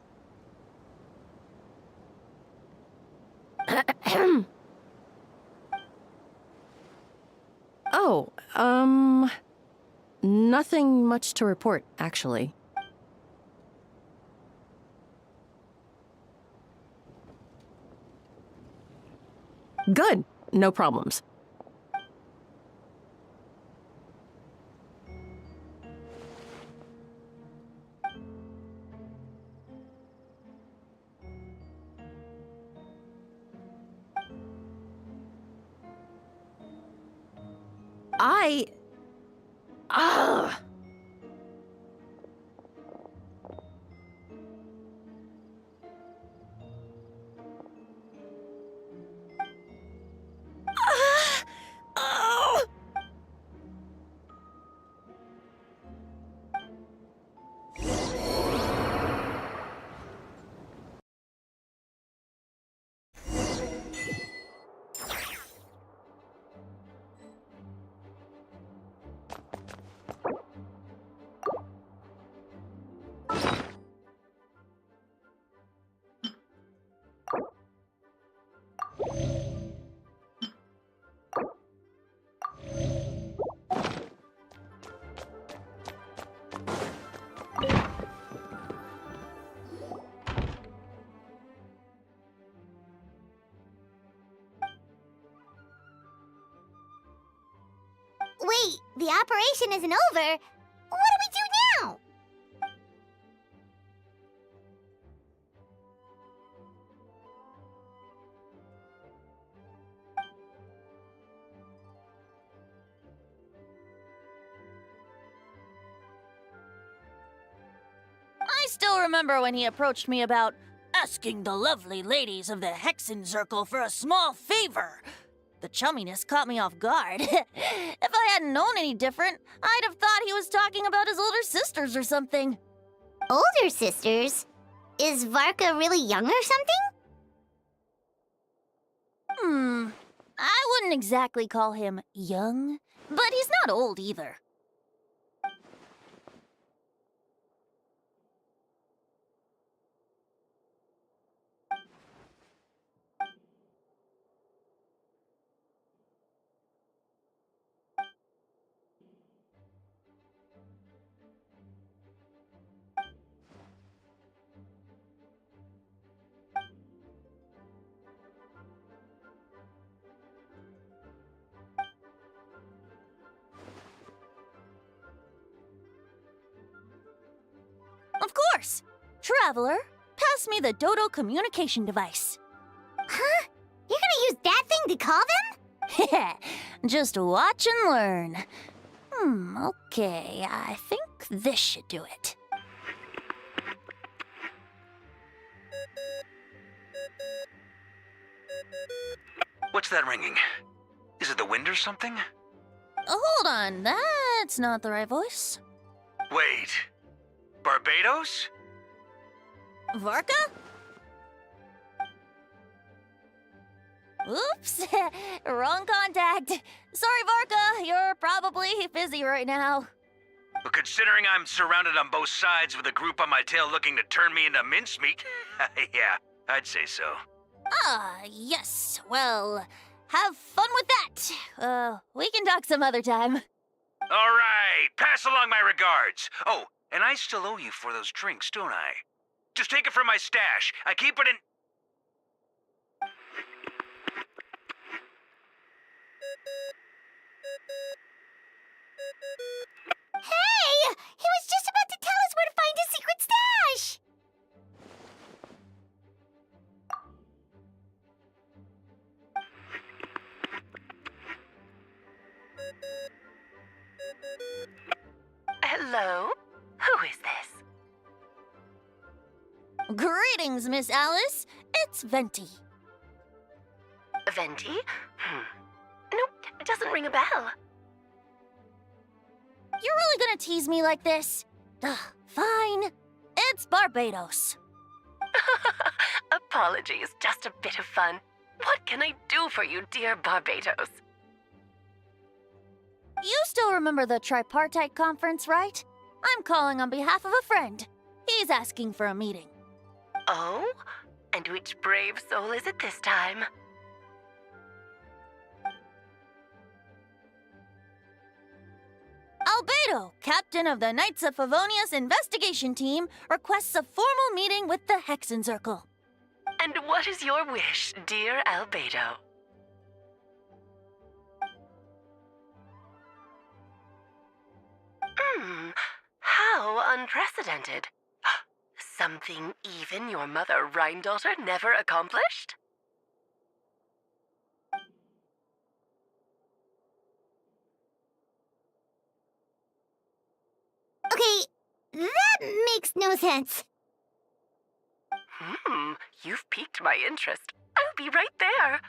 Oh, nothing much to report, actually. Good. No problems. Ugh. Wait, the operation isn't over. What do we do now? I still remember when he approached me about asking the lovely ladies of the Hexen Circle for a small favor. The chumminess caught me off guard. If I hadn't known any different, I'd have thought he was talking about his older sisters or something. Older sisters? Is Varka really young or something? I wouldn't exactly call him young, but he's not old either. Of course! Traveler, pass me the Dodo communication device. Huh? You're gonna use that thing to call them? Just watch and learn. Okay, I think this should do it. What's that ringing? Is it the wind or something? Hold on, that It's not the right voice. Wait. Barbados? Varka? Oops, wrong contact. Sorry, Varka, you're probably busy right now. But considering I'm surrounded on both sides with a group on my tail looking to turn me into mincemeat, yeah, I'd say so. Ah, yes. Well, have fun with that. We can talk some other time. All right, pass along my regards. Oh, and I still owe you for those drinks, don't I? Just take it from my stash. I keep it in... Hey! He was just about to tell us where to find his secret stash! Hello? Who is this? Greetings, Miss Alice. It's Venti. Venti? Nope, it doesn't ring a bell. You're really gonna tease me like this? Ugh, fine. It's Barbados. Apologies, just a bit of fun. What can I do for you, dear Barbados? You still remember the tripartite conference, right? I'm calling on behalf of a friend. He's asking for a meeting. Oh? And which brave soul is it this time? Albedo, captain of the Knights of Favonius investigation team, requests a formal meeting with the Hexencircle. And what is your wish, dear Albedo? How unprecedented. Something even your mother Rhine-daughter never accomplished? Okay, that makes no sense. You've piqued my interest. I'll be right there.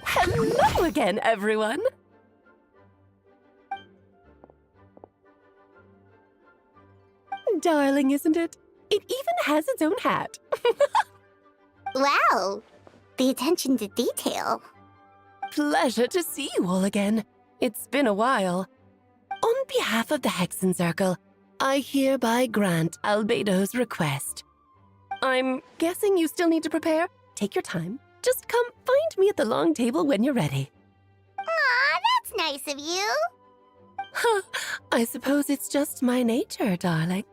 Hello again, everyone! Darling, isn't it? It even has its own hat. Wow, the attention to detail. Pleasure to see you all again. It's been a while. On behalf of the Hexencircle, I hereby grant Albedo's request. I'm guessing you still need to prepare? Take your time. Just come find me at the long table when you're ready. Aw, that's nice of you. Huh, I suppose it's just my nature, darling.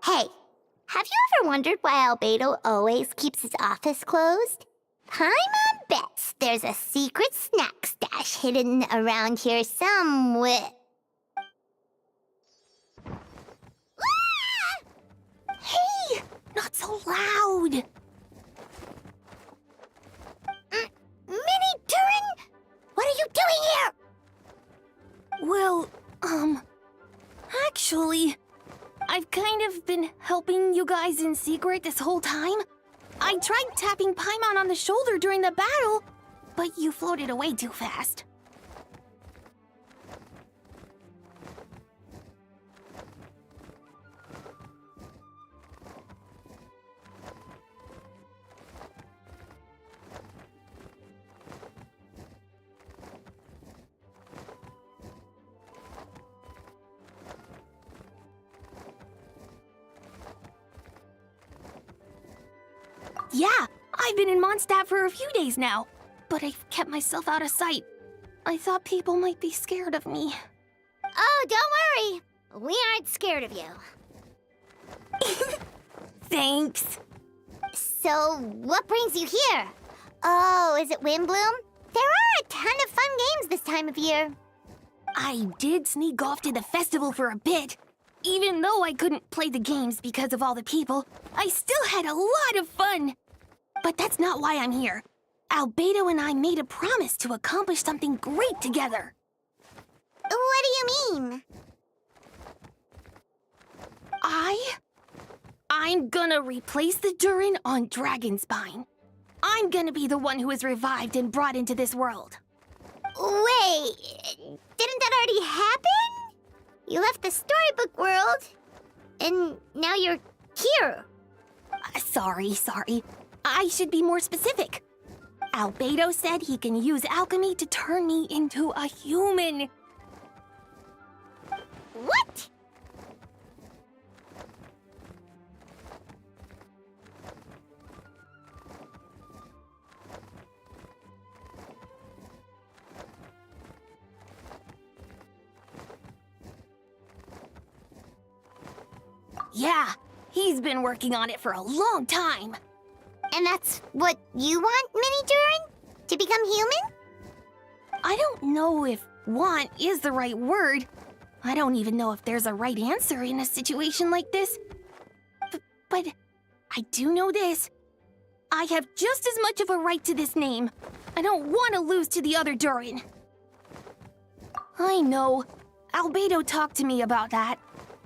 Hey, have you ever wondered why Albedo always keeps his office closed? Paimon bets there's a secret snack stash hidden around here somewhere. Hey! Not so loud! Minnie Turin? What are you doing here? Well, actually, I've kind of been helping you guys in secret this whole time. I tried tapping Paimon on the shoulder during the battle, but you floated away too fast. Yeah, I've been in Mondstadt for a few days now, but I've kept myself out of sight. I thought people might be scared of me. Oh, don't worry. We aren't scared of you. Thanks. So, what brings you here? Oh, is it Windbloom? There are a ton of fun games this time of year. I did sneak off to the festival for a bit. Even though I couldn't play the games because of all the people, I still had a lot of fun. But that's not why I'm here. Albedo and I made a promise to accomplish something great together. What do you mean? I'm gonna replace the Durin on Dragonspine. I'm gonna be the one who is revived and brought into this world. Wait, didn't that already happen? You left the storybook world, and now you're here. Sorry. I should be more specific. Albedo said he can use alchemy to turn me into a human. What? Yeah, he's been working on it for a long time. And that's what you want, Mini Durin? To become human? I don't know if want is the right word. I don't even know if there's a right answer in a situation like this. But I do know this. I have just as much of a right to this name. I don't want to lose to the other Durin. I know. Albedo talked to me about that.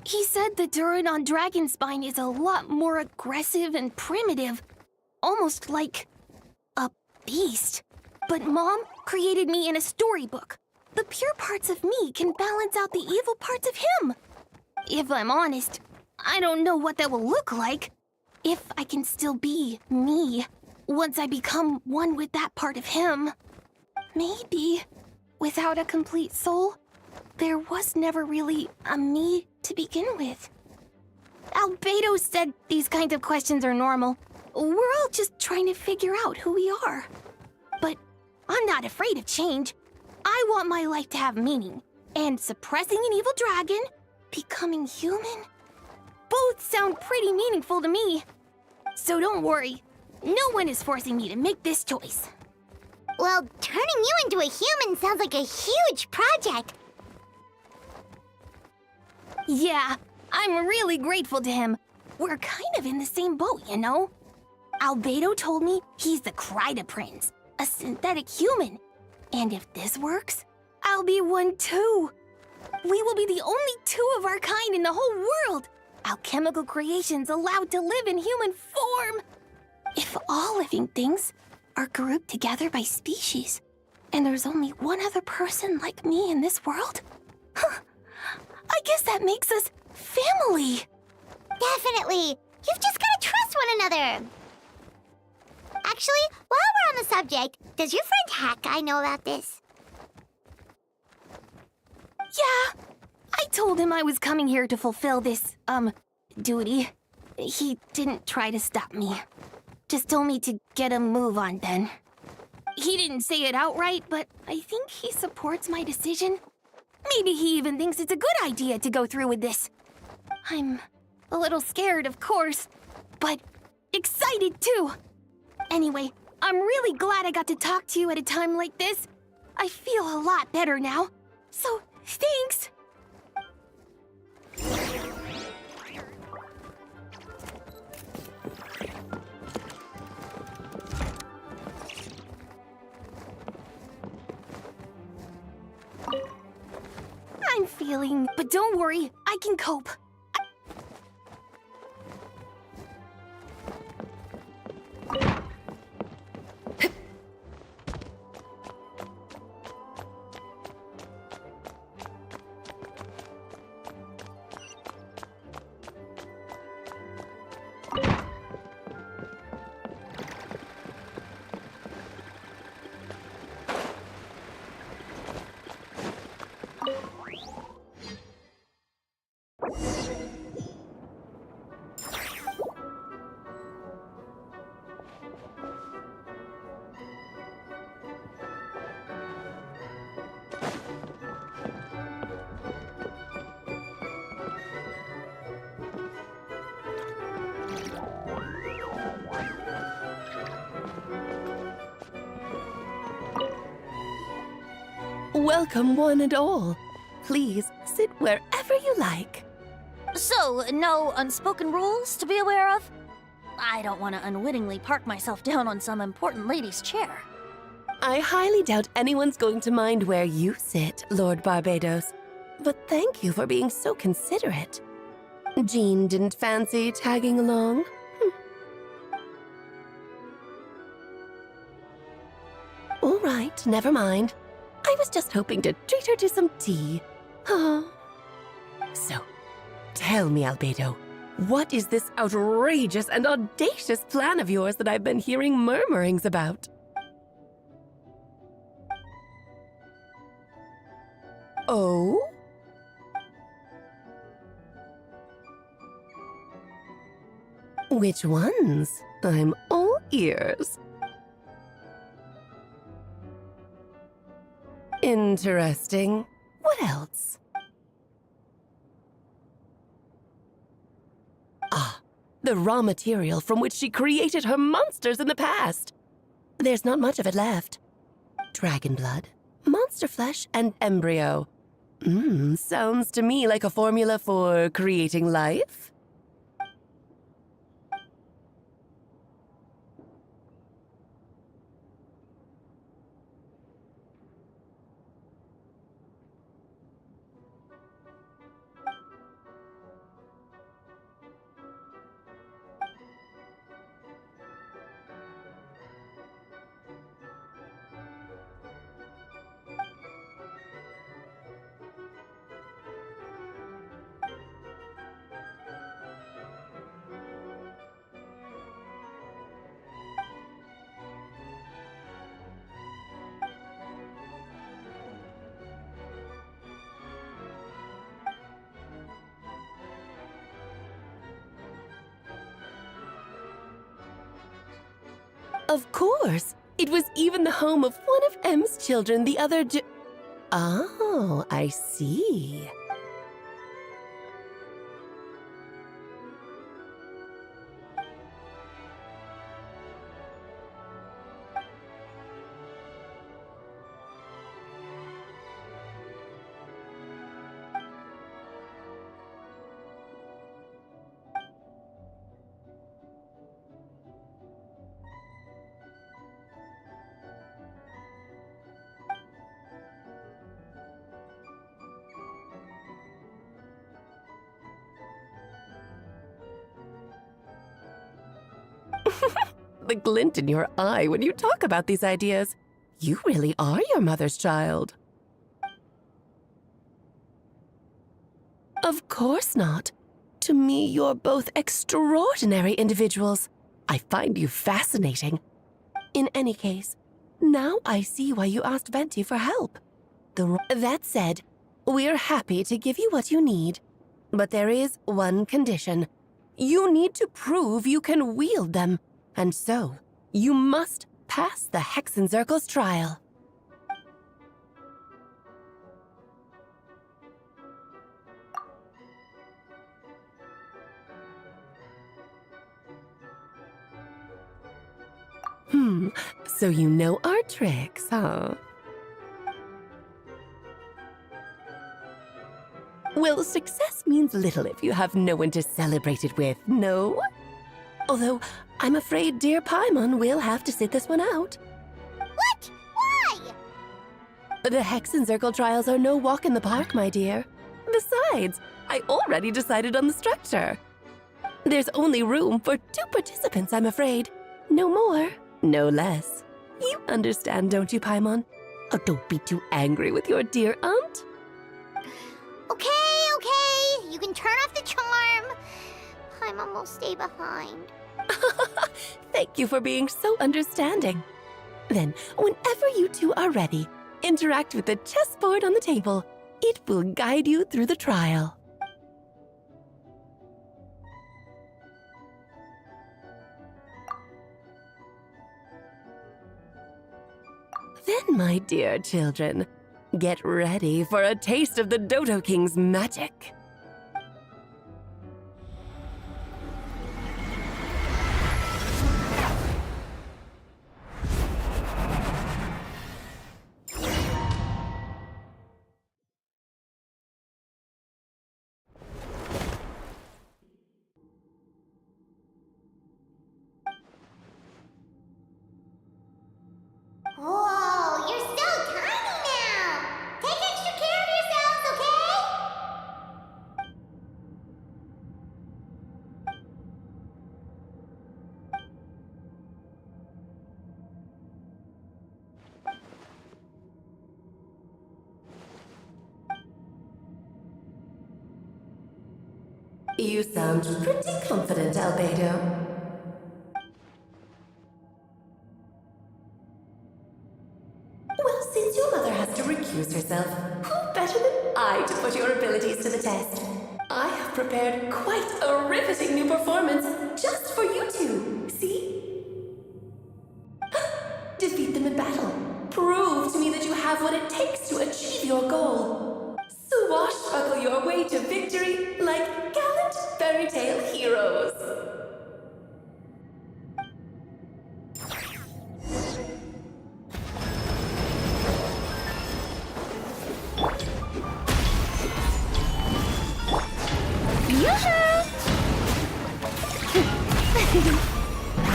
He said the Durin on Dragonspine is a lot more aggressive and primitive. Almost like a beast. But Mom created me in a storybook. The pure parts of me can balance out the evil parts of him. If I'm honest, I don't know what that will look like. If I can still be me once I become one with that part of him. Maybe without a complete soul, there was never really a me to begin with. Albedo said these kinds of questions are normal. We're all just trying to figure out who we are. But I'm not afraid of change. I want my life to have meaning. And suppressing an evil dragon, becoming human, both sound pretty meaningful to me. So don't worry. No one is forcing me to make this choice. Well, turning you into a human sounds like a huge project. Yeah, I'm really grateful to him. We're kind of in the same boat, you know? Albedo told me he's the Kryda Prince, a synthetic human. And if this works, I'll be one too. We will be the only two of our kind in the whole world. Alchemical creations allowed to live in human form. If all living things are grouped together by species, and there's only one other person like me in this world, I guess that makes us family. Definitely. You've just gotta trust one another. Actually, while we're on the subject, does your friend Hat Guy know about this? Yeah, I told him I was coming here to fulfill this, duty. He didn't try to stop me. Just told me to get a move on then. He didn't say it outright, but I think he supports my decision. Maybe he even thinks it's a good idea to go through with this. I'm a little scared, of course, but excited too. Anyway, I'm really glad I got to talk to you at a time like this. I feel a lot better now. So, thanks. I'm feeling, but don't worry, I can cope. Welcome, one and all. Please sit wherever you like. So, no unspoken rules to be aware of? I don't want to unwittingly park myself down on some important lady's chair. I highly doubt anyone's going to mind where you sit, Lord Barbados. But thank you for being so considerate. Jean didn't fancy tagging along? All right, never mind. I was just hoping to treat her to some tea. Oh. So, tell me, Albedo, what is this outrageous and audacious plan of yours that I've been hearing murmurings about? Oh? Which ones? I'm all ears. Interesting. What else? Ah, the raw material from which she created her monsters in the past. There's not much of it left. Dragon blood, monster flesh, and embryo. Sounds to me like a formula for creating life. Of course! It was even the home of one of M's children the other Oh, I see. The glint in your eye when you talk about these ideas. You really are your mother's child. Of course not. To me, you're both extraordinary individuals. I find you fascinating. In any case, now I see why you asked Venti for help. That said, we're happy to give you what you need. But there is one condition. You need to prove you can wield them. And so, you must pass the Hexenzirkel's trial. So you know our tricks, huh? Well, success means little if you have no one to celebrate it with, no? Although, I'm afraid dear Paimon will have to sit this one out. What? Why? The Hexenzirkel trials are no walk in the park, my dear. Besides, I already decided on the structure. There's only room for 2 participants, I'm afraid. No more, no less. You understand, don't you, Paimon? Oh, don't be too angry with your dear aunt. Okay. You can turn off the charm. Paimon will stay behind. Thank you for being so understanding. Then, whenever you two are ready, interact with the chessboard on the table. It will guide you through the trial. Then, my dear children, get ready for a taste of the Dodo King's magic. You sound pretty confident, Albedo. Well, since your mother has to recuse herself, who better than I to put your abilities to the test? I have prepared quite a riveting new performance just for you two. See? Defeat them in battle. Prove to me that you have what it takes to achieve your goal. Swashbuckle your way to victory like gallant fairy tale heroes.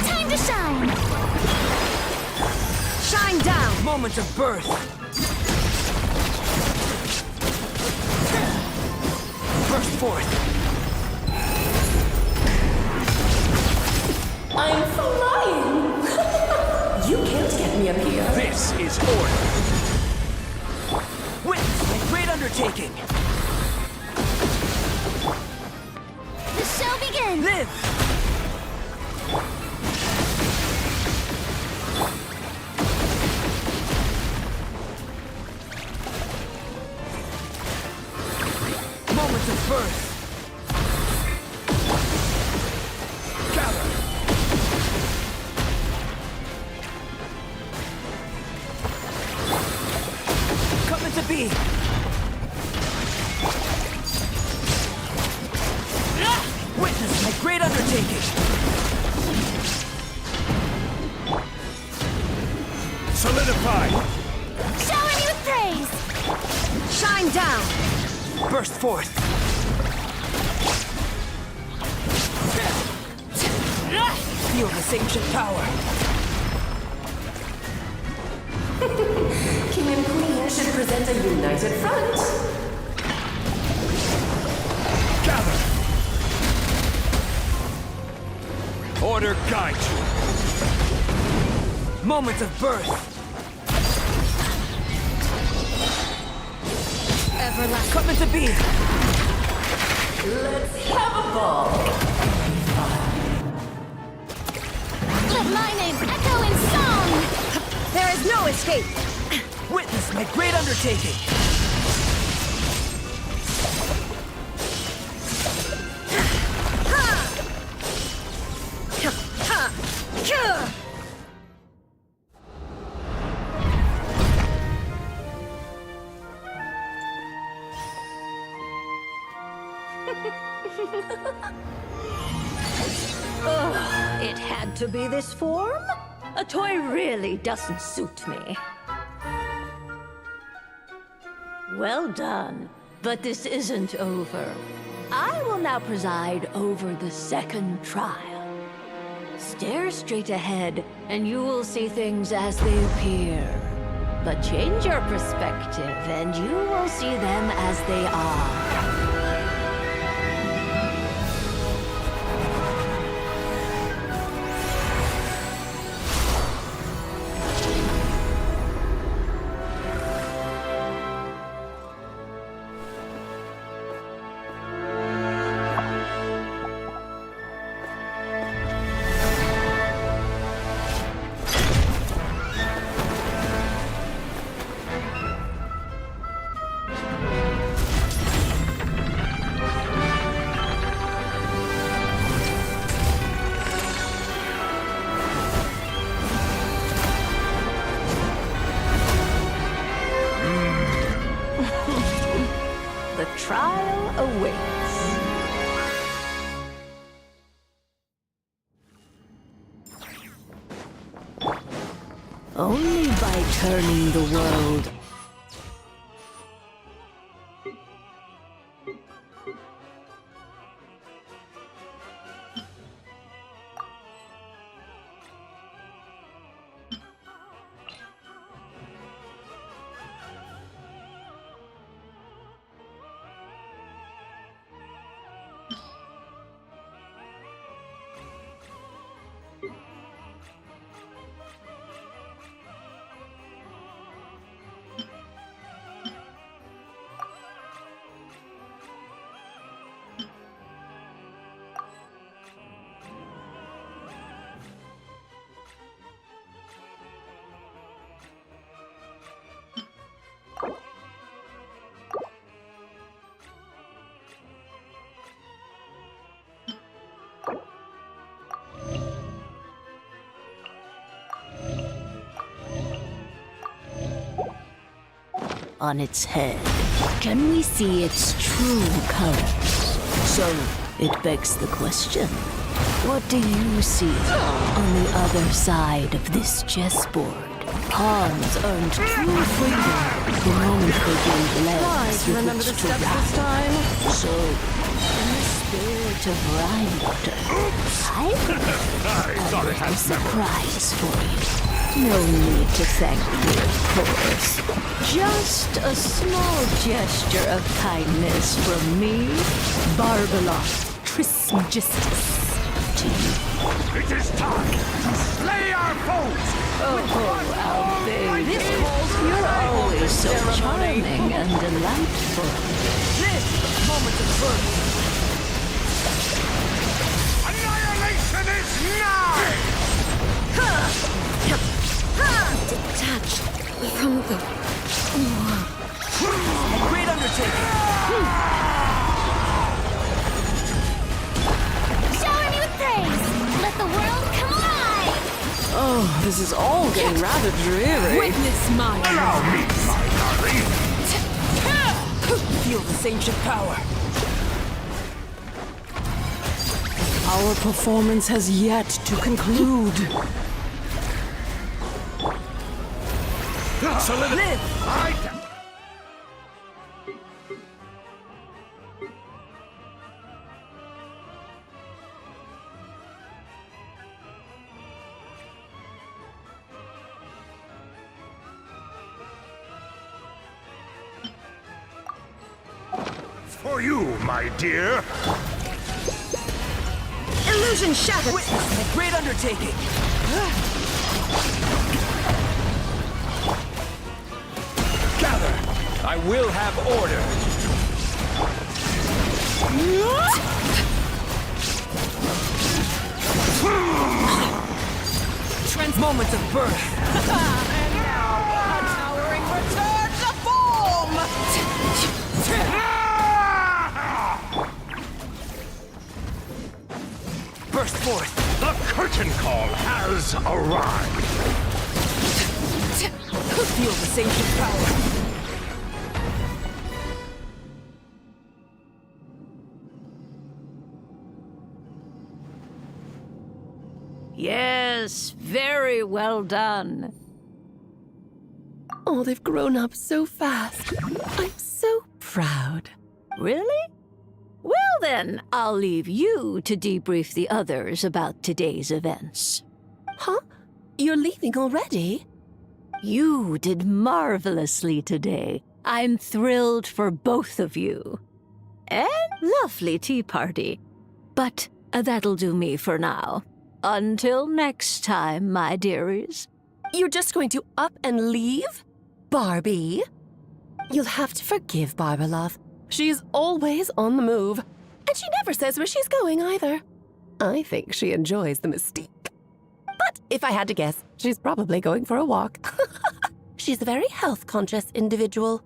Time to shine! Shine down! Moment of birth! Burst forth! I'm flying! You can't get me up here. This is order! Witness my great undertaking! The show begins! Live! Moment of birth! Gather! Coming to be! Witness my great undertaking! Solidify! Shower me with praise! Shine down! Burst forth! Feel this ancient power! King and Queen should present a united front. Gather! Order guide you! Moment of birth! Everlasting. Coming to be! Let's have a ball. Let my name echo in song! There is no escape! Witness my great undertaking! Ugh, it had to be this form? A toy really doesn't suit me. Well done, but this isn't over. I will now preside over the second trial. Stare straight ahead, and you will see things as they appear. But change your perspective, and you will see them as they are. The trial awaits. Only by turning the world. on its head, can we see its true colors? So, it begs the question, what do you see on the other side of this chessboard? Pawns earned true freedom the moment they gained legs with remember which the to steps ride. this time? So, in the spirit of Rhinewater, I've got a little surprise for you. No need to thank me, of course. Just a small gesture of kindness from me, Barbeloth Trismegistus, to you. It is time to slay our foes! Oh, Albedo, you're always so charming and delightful. This moment of truth! Annihilation is nigh! Detached from the war. A great undertaking. Show her new praise! Let the world come alive! Oh, this is all getting rather dreary. Witness my Allow me, my darling! Feel this ancient power. Our performance has yet to conclude. Live! For you, my dear. Illusion shattered. Witness a great undertaking. Gather! I will have order! Moments of birth. And now, a towering return to form! Burst forth. The curtain call has arrived. Feel this ancient power. Yes, very well done. Oh, they've grown up so fast. I'm so proud. Really? Well then, I'll leave you to debrief the others about today's events. Huh? You're leaving already? You did marvelously today. I'm thrilled for both of you. And lovely tea party. But that'll do me for now. Until next time, my dearies. You're just going to up and leave? Barbie? You'll have to forgive Barbeloth. She's always on the move. And she never says where she's going either. I think she enjoys the mystique. But if I had to guess, she's probably going for a walk. She's a very health-conscious individual.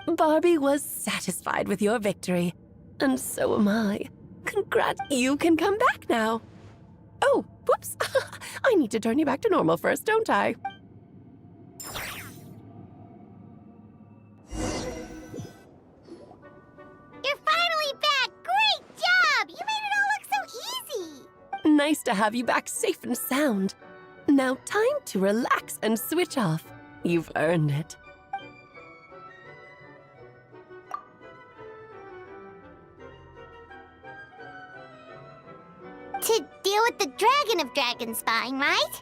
Barbie was satisfied with your victory. And so am I. Congrats, you can come back now. Oh, whoops. I need to turn you back to normal first, don't I? You're finally back! Great job! You made it all look so easy! Nice to have you back safe and sound. Now time to relax and switch off. You've earned it. To deal with the Dragon of Dragonspine, right?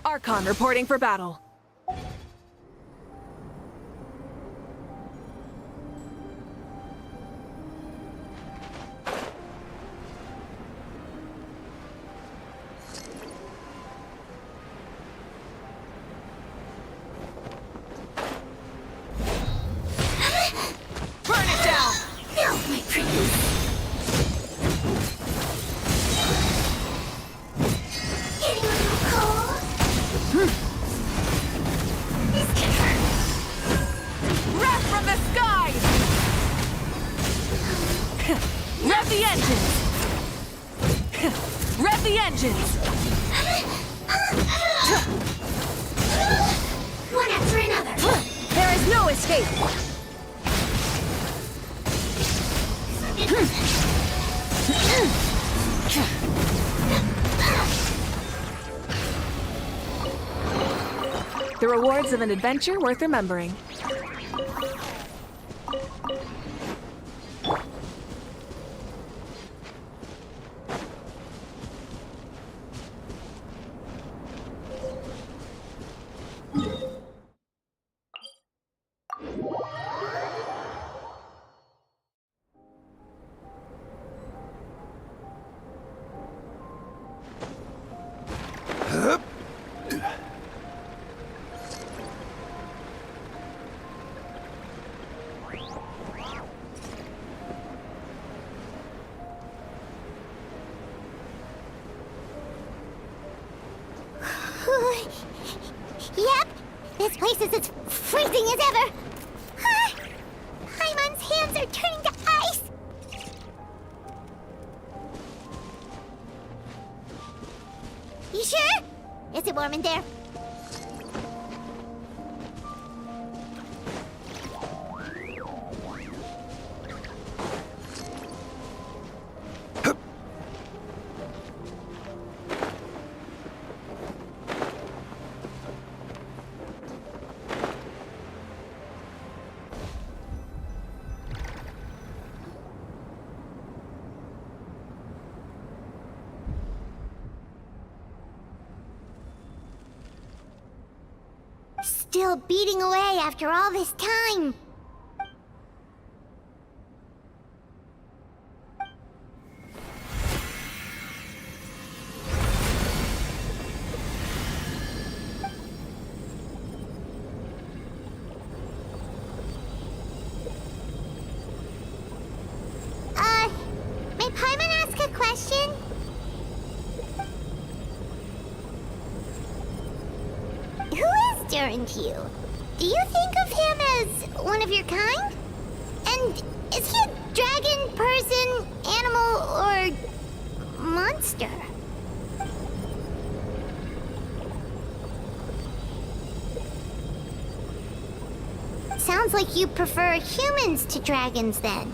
Archon reporting for battle. Burn it down! No, my prince. Anyone know cold? This can hurt. Wrath from the skies! Rev the engines! Rev the engines! One after another. There is no escape! The rewards of an adventure worth remembering. Yep, this place is as freezing as ever. Paimon's hands are turning to ice. You sure? Is it warm in there? Still beating away after all this time. May Paimon ask a question? Who is Durin to you? Do you think of him as one of your kind? And is he a dragon, person, animal, or monster? Sounds like you prefer humans to dragons then.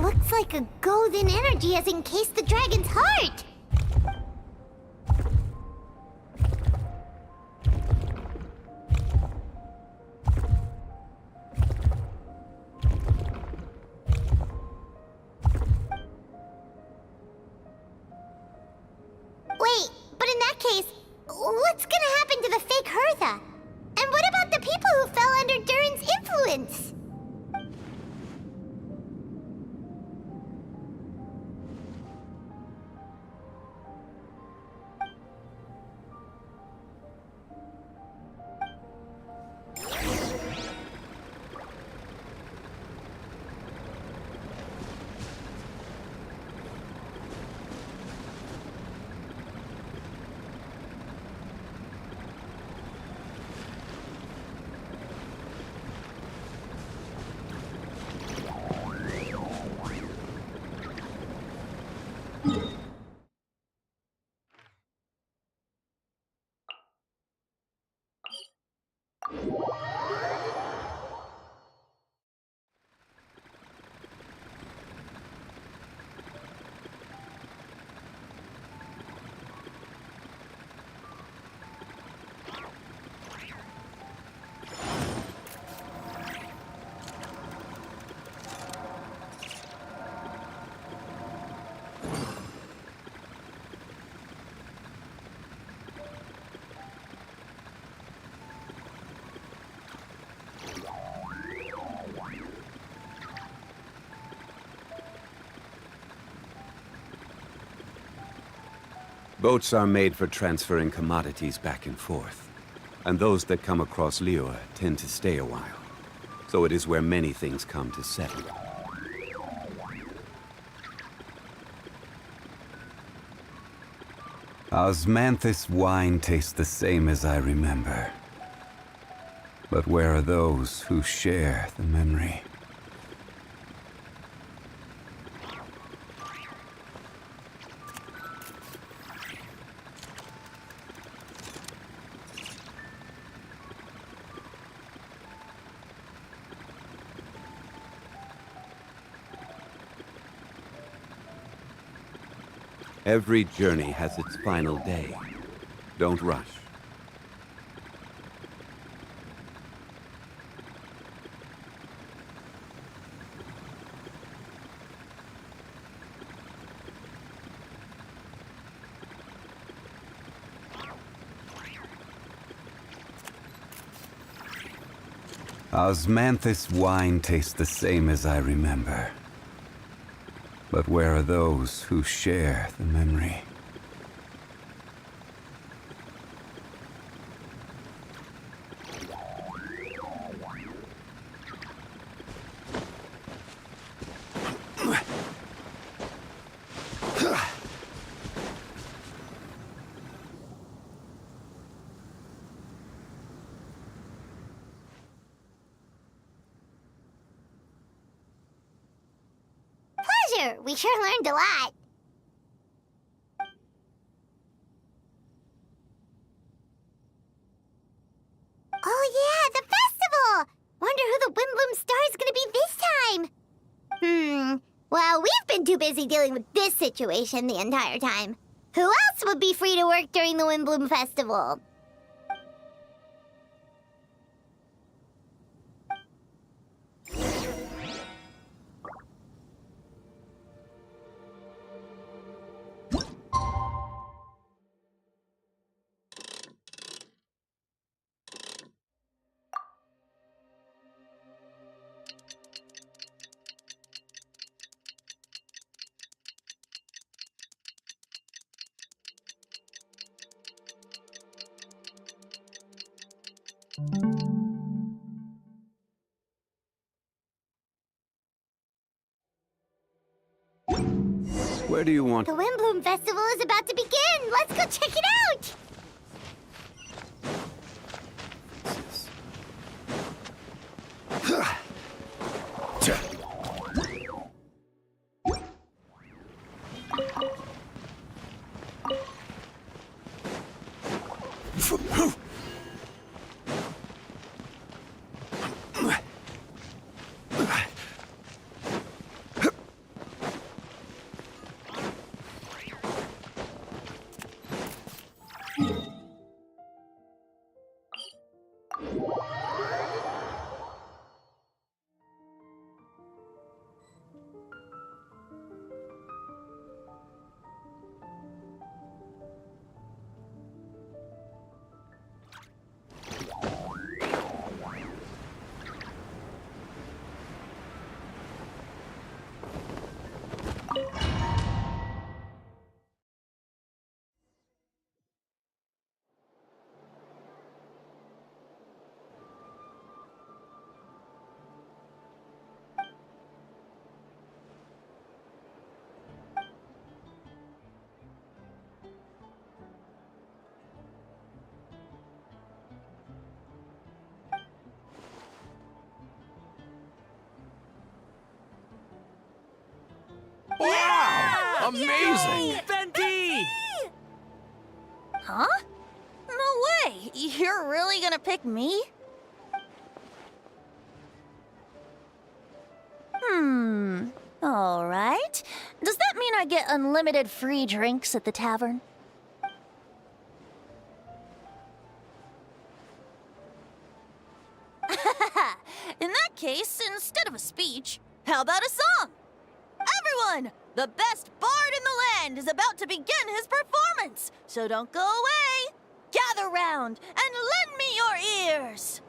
Looks like a golden energy has encased the dragon's heart! Wait, but in that case, what's gonna happen to the fake Hertha? And what about the people who fell under Durin's influence? Boats are made for transferring commodities back and forth, and those that come across Liyue tend to stay a while. So it is where many things come to settle. Osmanthus wine tastes the same as I remember. But where are those who share the memory? Every journey has its final day. Don't rush. Osmanthus wine tastes the same as I remember. But where are those who share the memory? We sure learned a lot. Oh yeah, the festival! Wonder who the Windbloom Star is gonna be this time. Well, we've been too busy dealing with this situation the entire time. Who else would be free to work during the Windbloom Festival? Where do you want? The Windbloom Festival is about to begin! Let's go check it out! Amazing! Venti! Huh? No way! You're really gonna pick me? Alright. Does that mean I get unlimited free drinks at the tavern? In that case, instead of a speech, how about a song? Everyone! The best bard in the land is about to begin his performance, so don't go away! Gather round and lend me your ears!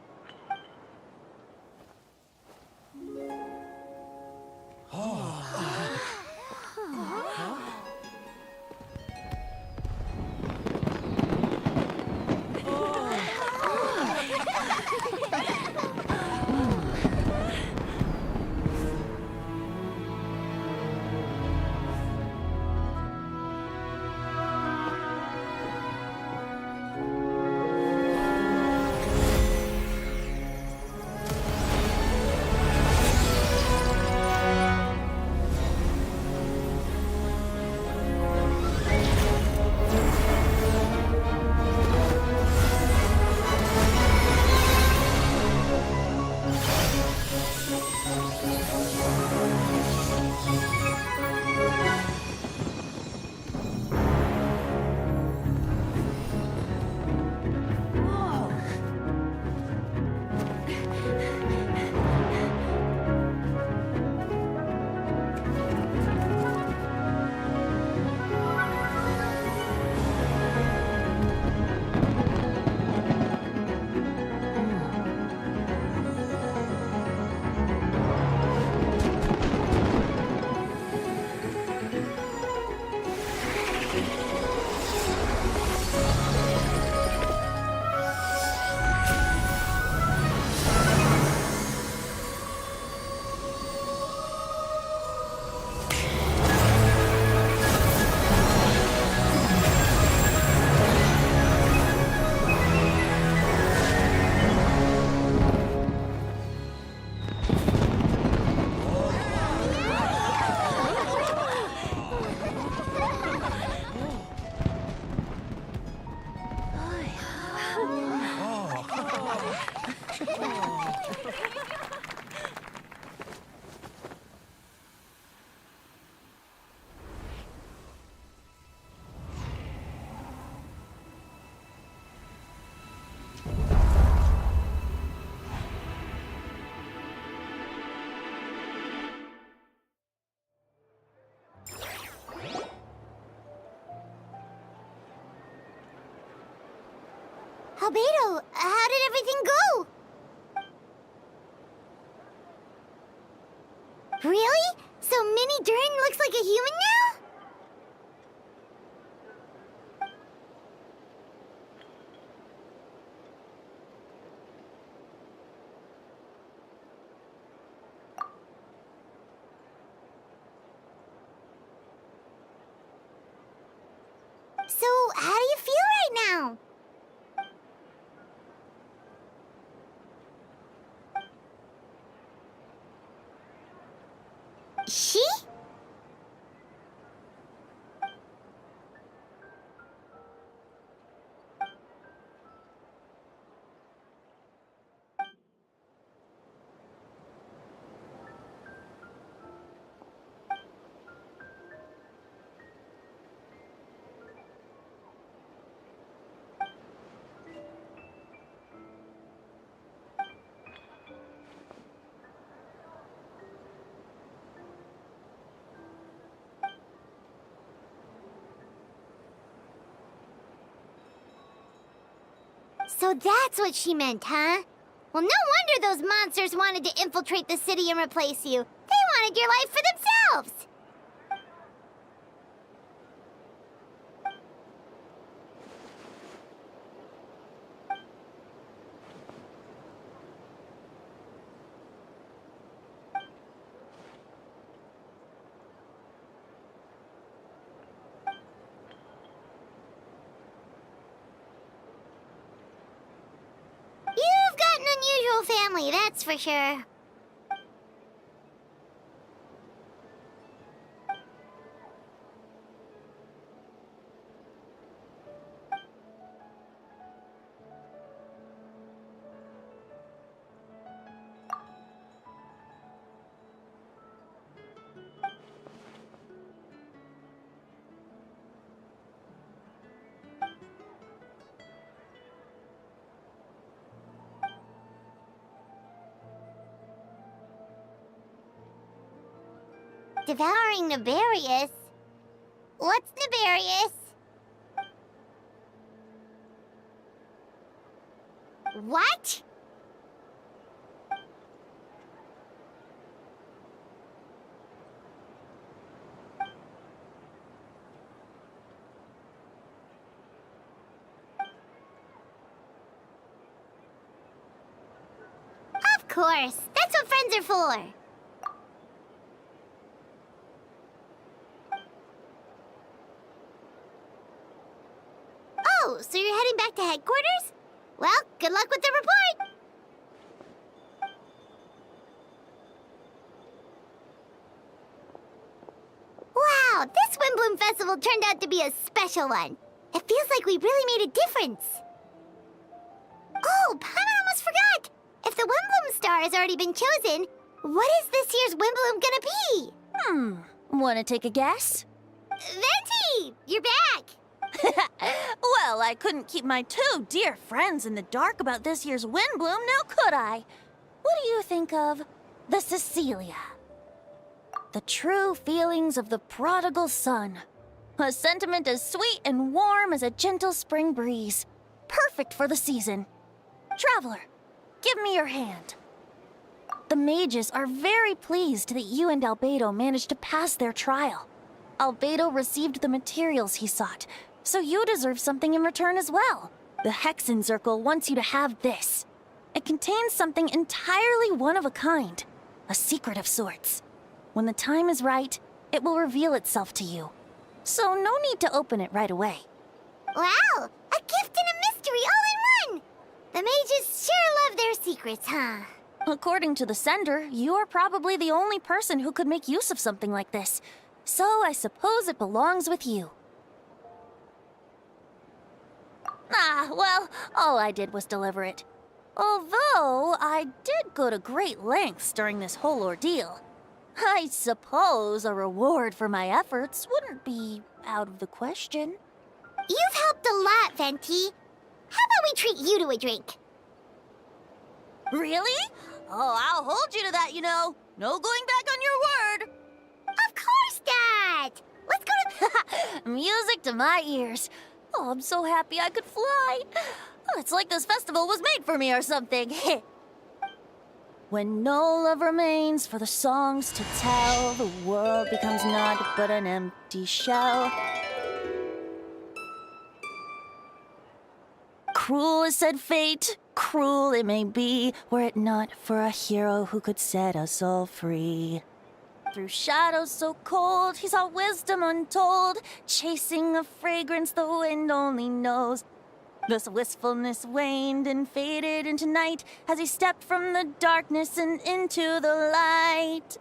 Albedo, how did everything go? Really? So Mini Durin looks like a human now? So, how do you feel right now? She? So that's what she meant, huh? Well, no wonder those monsters wanted to infiltrate the city and replace you. They wanted your life for themselves! You've got an unusual family, that's for sure. Devouring Nefarious? What's Nefarious? What? Of course, that's what friends are for. Oh, so you're heading back to headquarters? Well, good luck with the report. Wow, this Windbloom Festival turned out to be a special one. It feels like we really made a difference. Oh, Paimon almost forgot! If the Windbloom star has already been chosen, what is this year's Windbloom gonna be? Wanna take a guess? Venti! You're back! Well, I couldn't keep my two dear friends in the dark about this year's Windbloom, now could I? What do you think of the Cecilia? The true feelings of the prodigal son. A sentiment as sweet and warm as a gentle spring breeze. Perfect for the season. Traveler, give me your hand. The mages are very pleased that you and Albedo managed to pass their trial. Albedo received the materials he sought, so you deserve something in return as well. The Hexenzirkel wants you to have this. It contains something entirely one of a kind, a secret of sorts. When the time is right, it will reveal itself to you. So no need to open it right away. Wow, a gift and a mystery all in one! The mages sure love their secrets, huh? According to the sender, you are probably the only person who could make use of something like this. So I suppose it belongs with you. Well, all I did was deliver it. Although, I did go to great lengths during this whole ordeal. I suppose a reward for my efforts wouldn't be out of the question. You've helped a lot, Venti. How about we treat you to a drink? Really? Oh, I'll hold you to that, you know. No going back on your word. Of course not! Let's go to... Music to my ears. Oh, I'm so happy I could fly. Oh, it's like this festival was made for me or something. When no love remains for the songs to tell, the world becomes naught but an empty shell. Cruel is said fate, cruel it may be, were it not for a hero who could set us all free. Through shadows so cold, he saw wisdom untold, chasing a fragrance the wind only knows. This wistfulness waned and faded into night as he stepped from the darkness and into the light.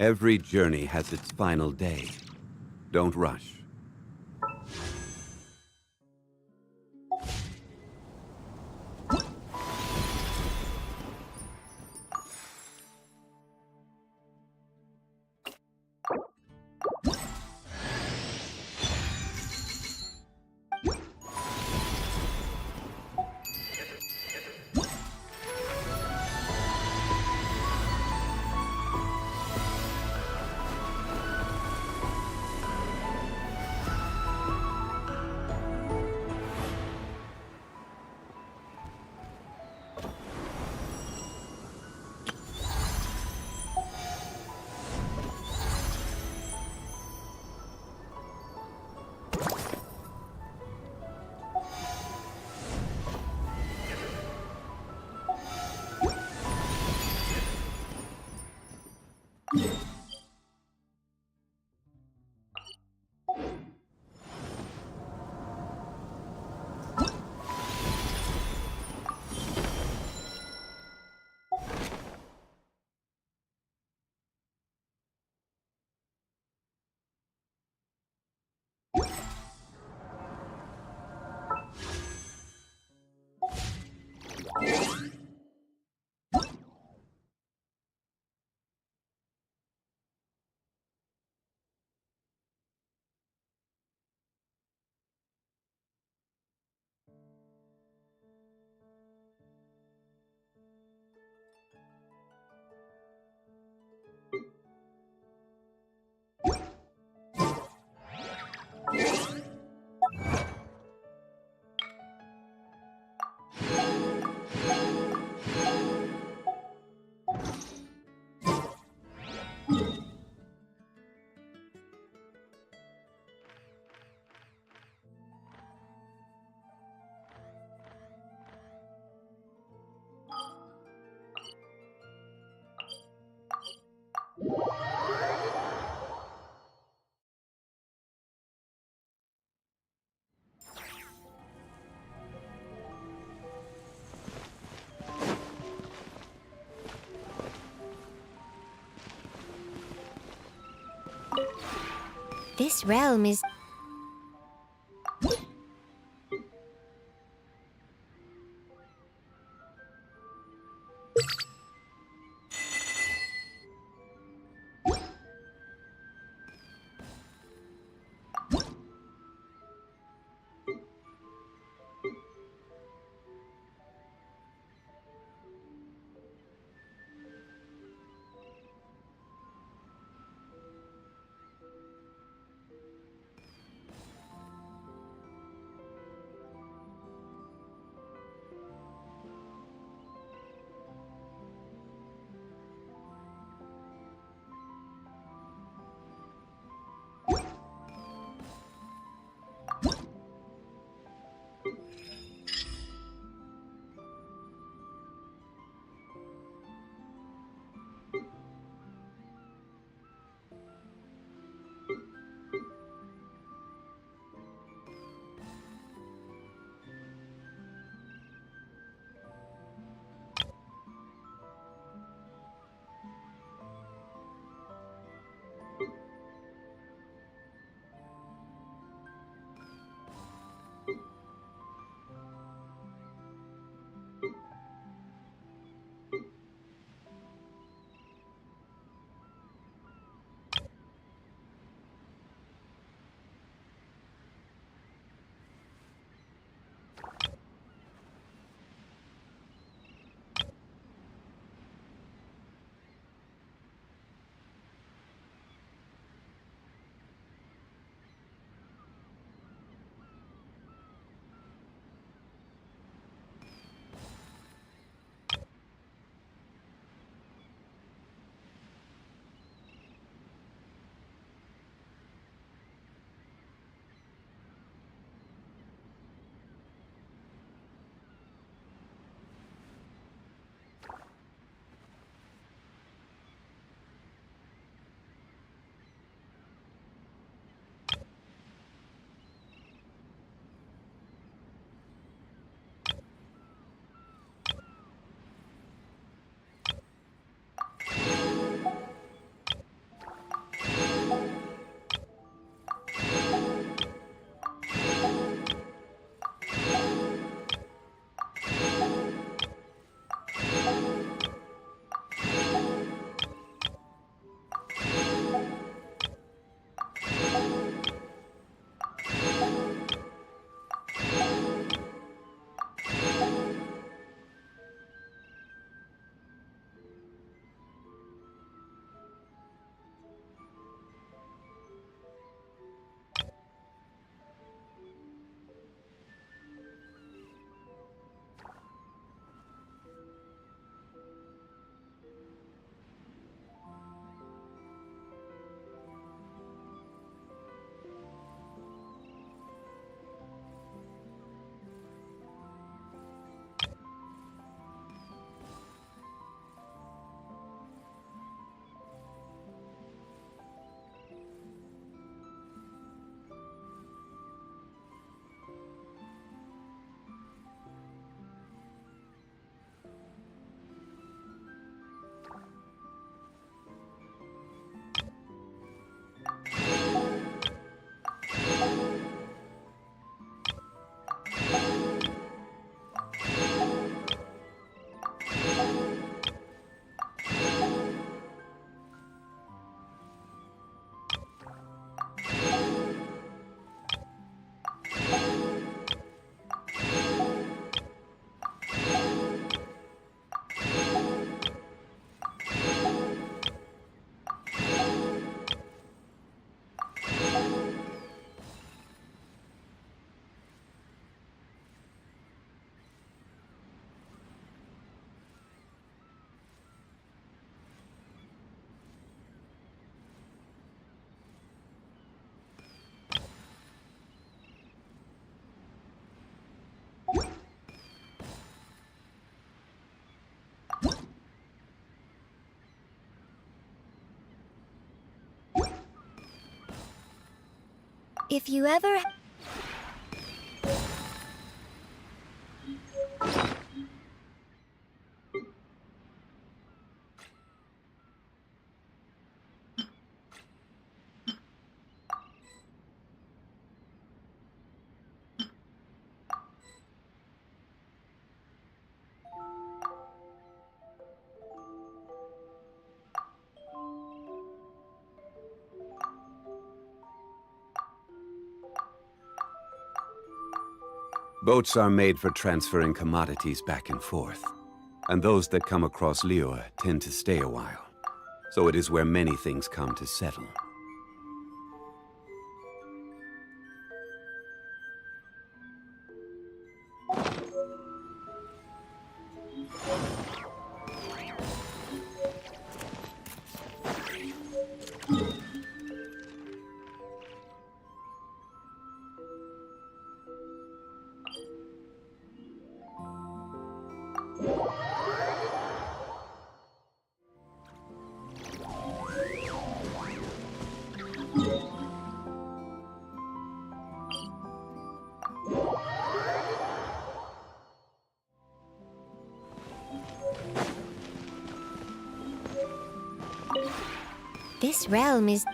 Every journey has its final day. Don't rush. This realm is... If you ever... Boats are made for transferring commodities back and forth. And those that come across Lior tend to stay a while. So it is where many things come to settle. This realm is...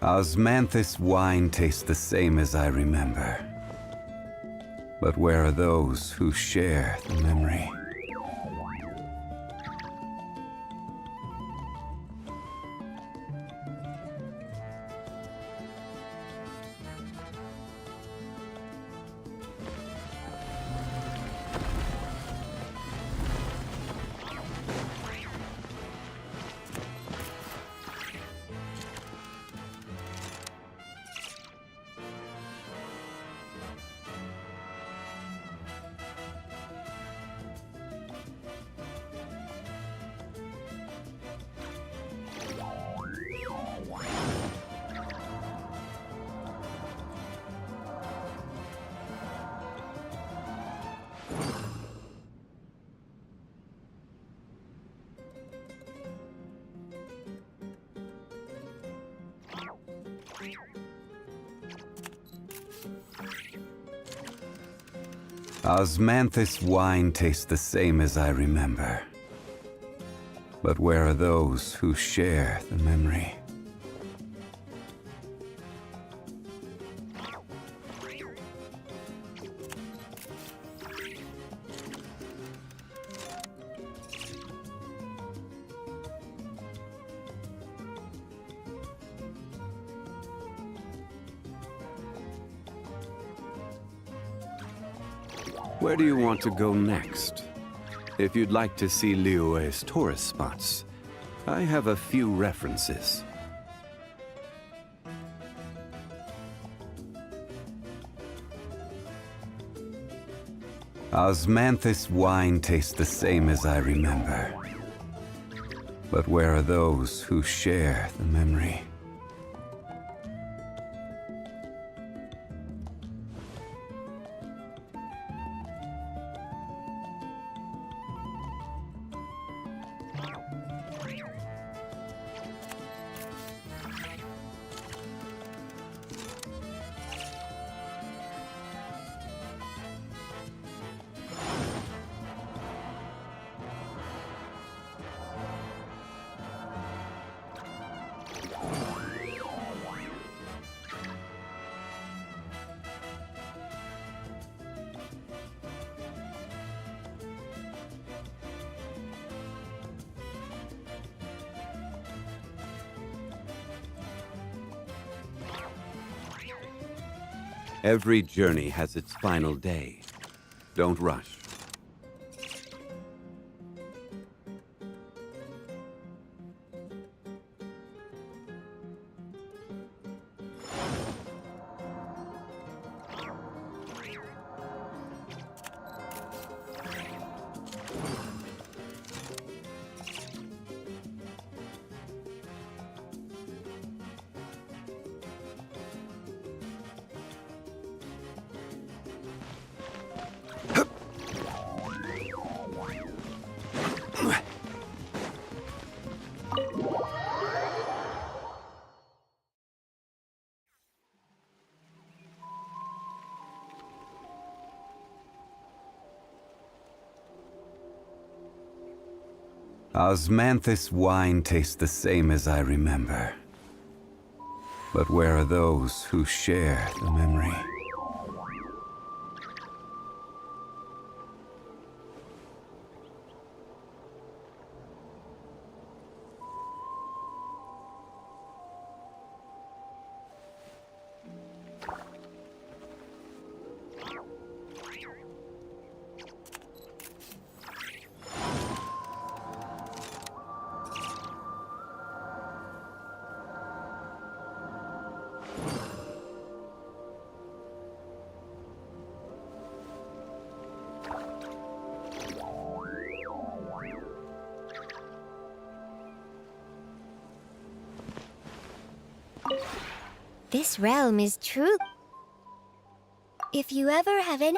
Osmanthus wine tastes the same as I remember. But where are those who share the memory? Osmanthus wine tastes the same as I remember. But where are those who share the memory? Where do you want to go next? If you'd like to see Liyue's tourist spots, I have a few references. Osmanthus wine tastes the same as I remember. But where are those who share the memory? Every journey has its final day. Don't rush. Osmanthus wine tastes the same as I remember. But where are those who share the memory? This realm is true. If you ever have any...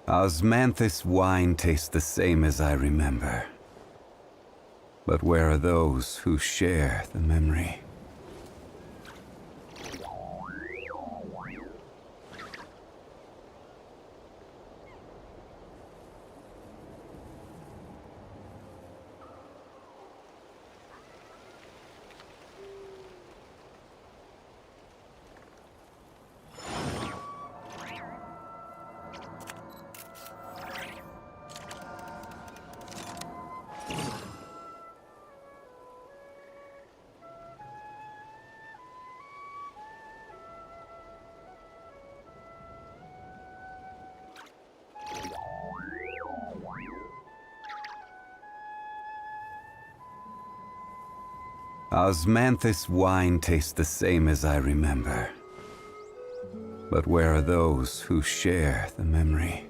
Osmanthus wine tastes the same as I remember. But where are those who share the memory? Osmanthus wine tastes the same as I remember. But where are those who share the memory?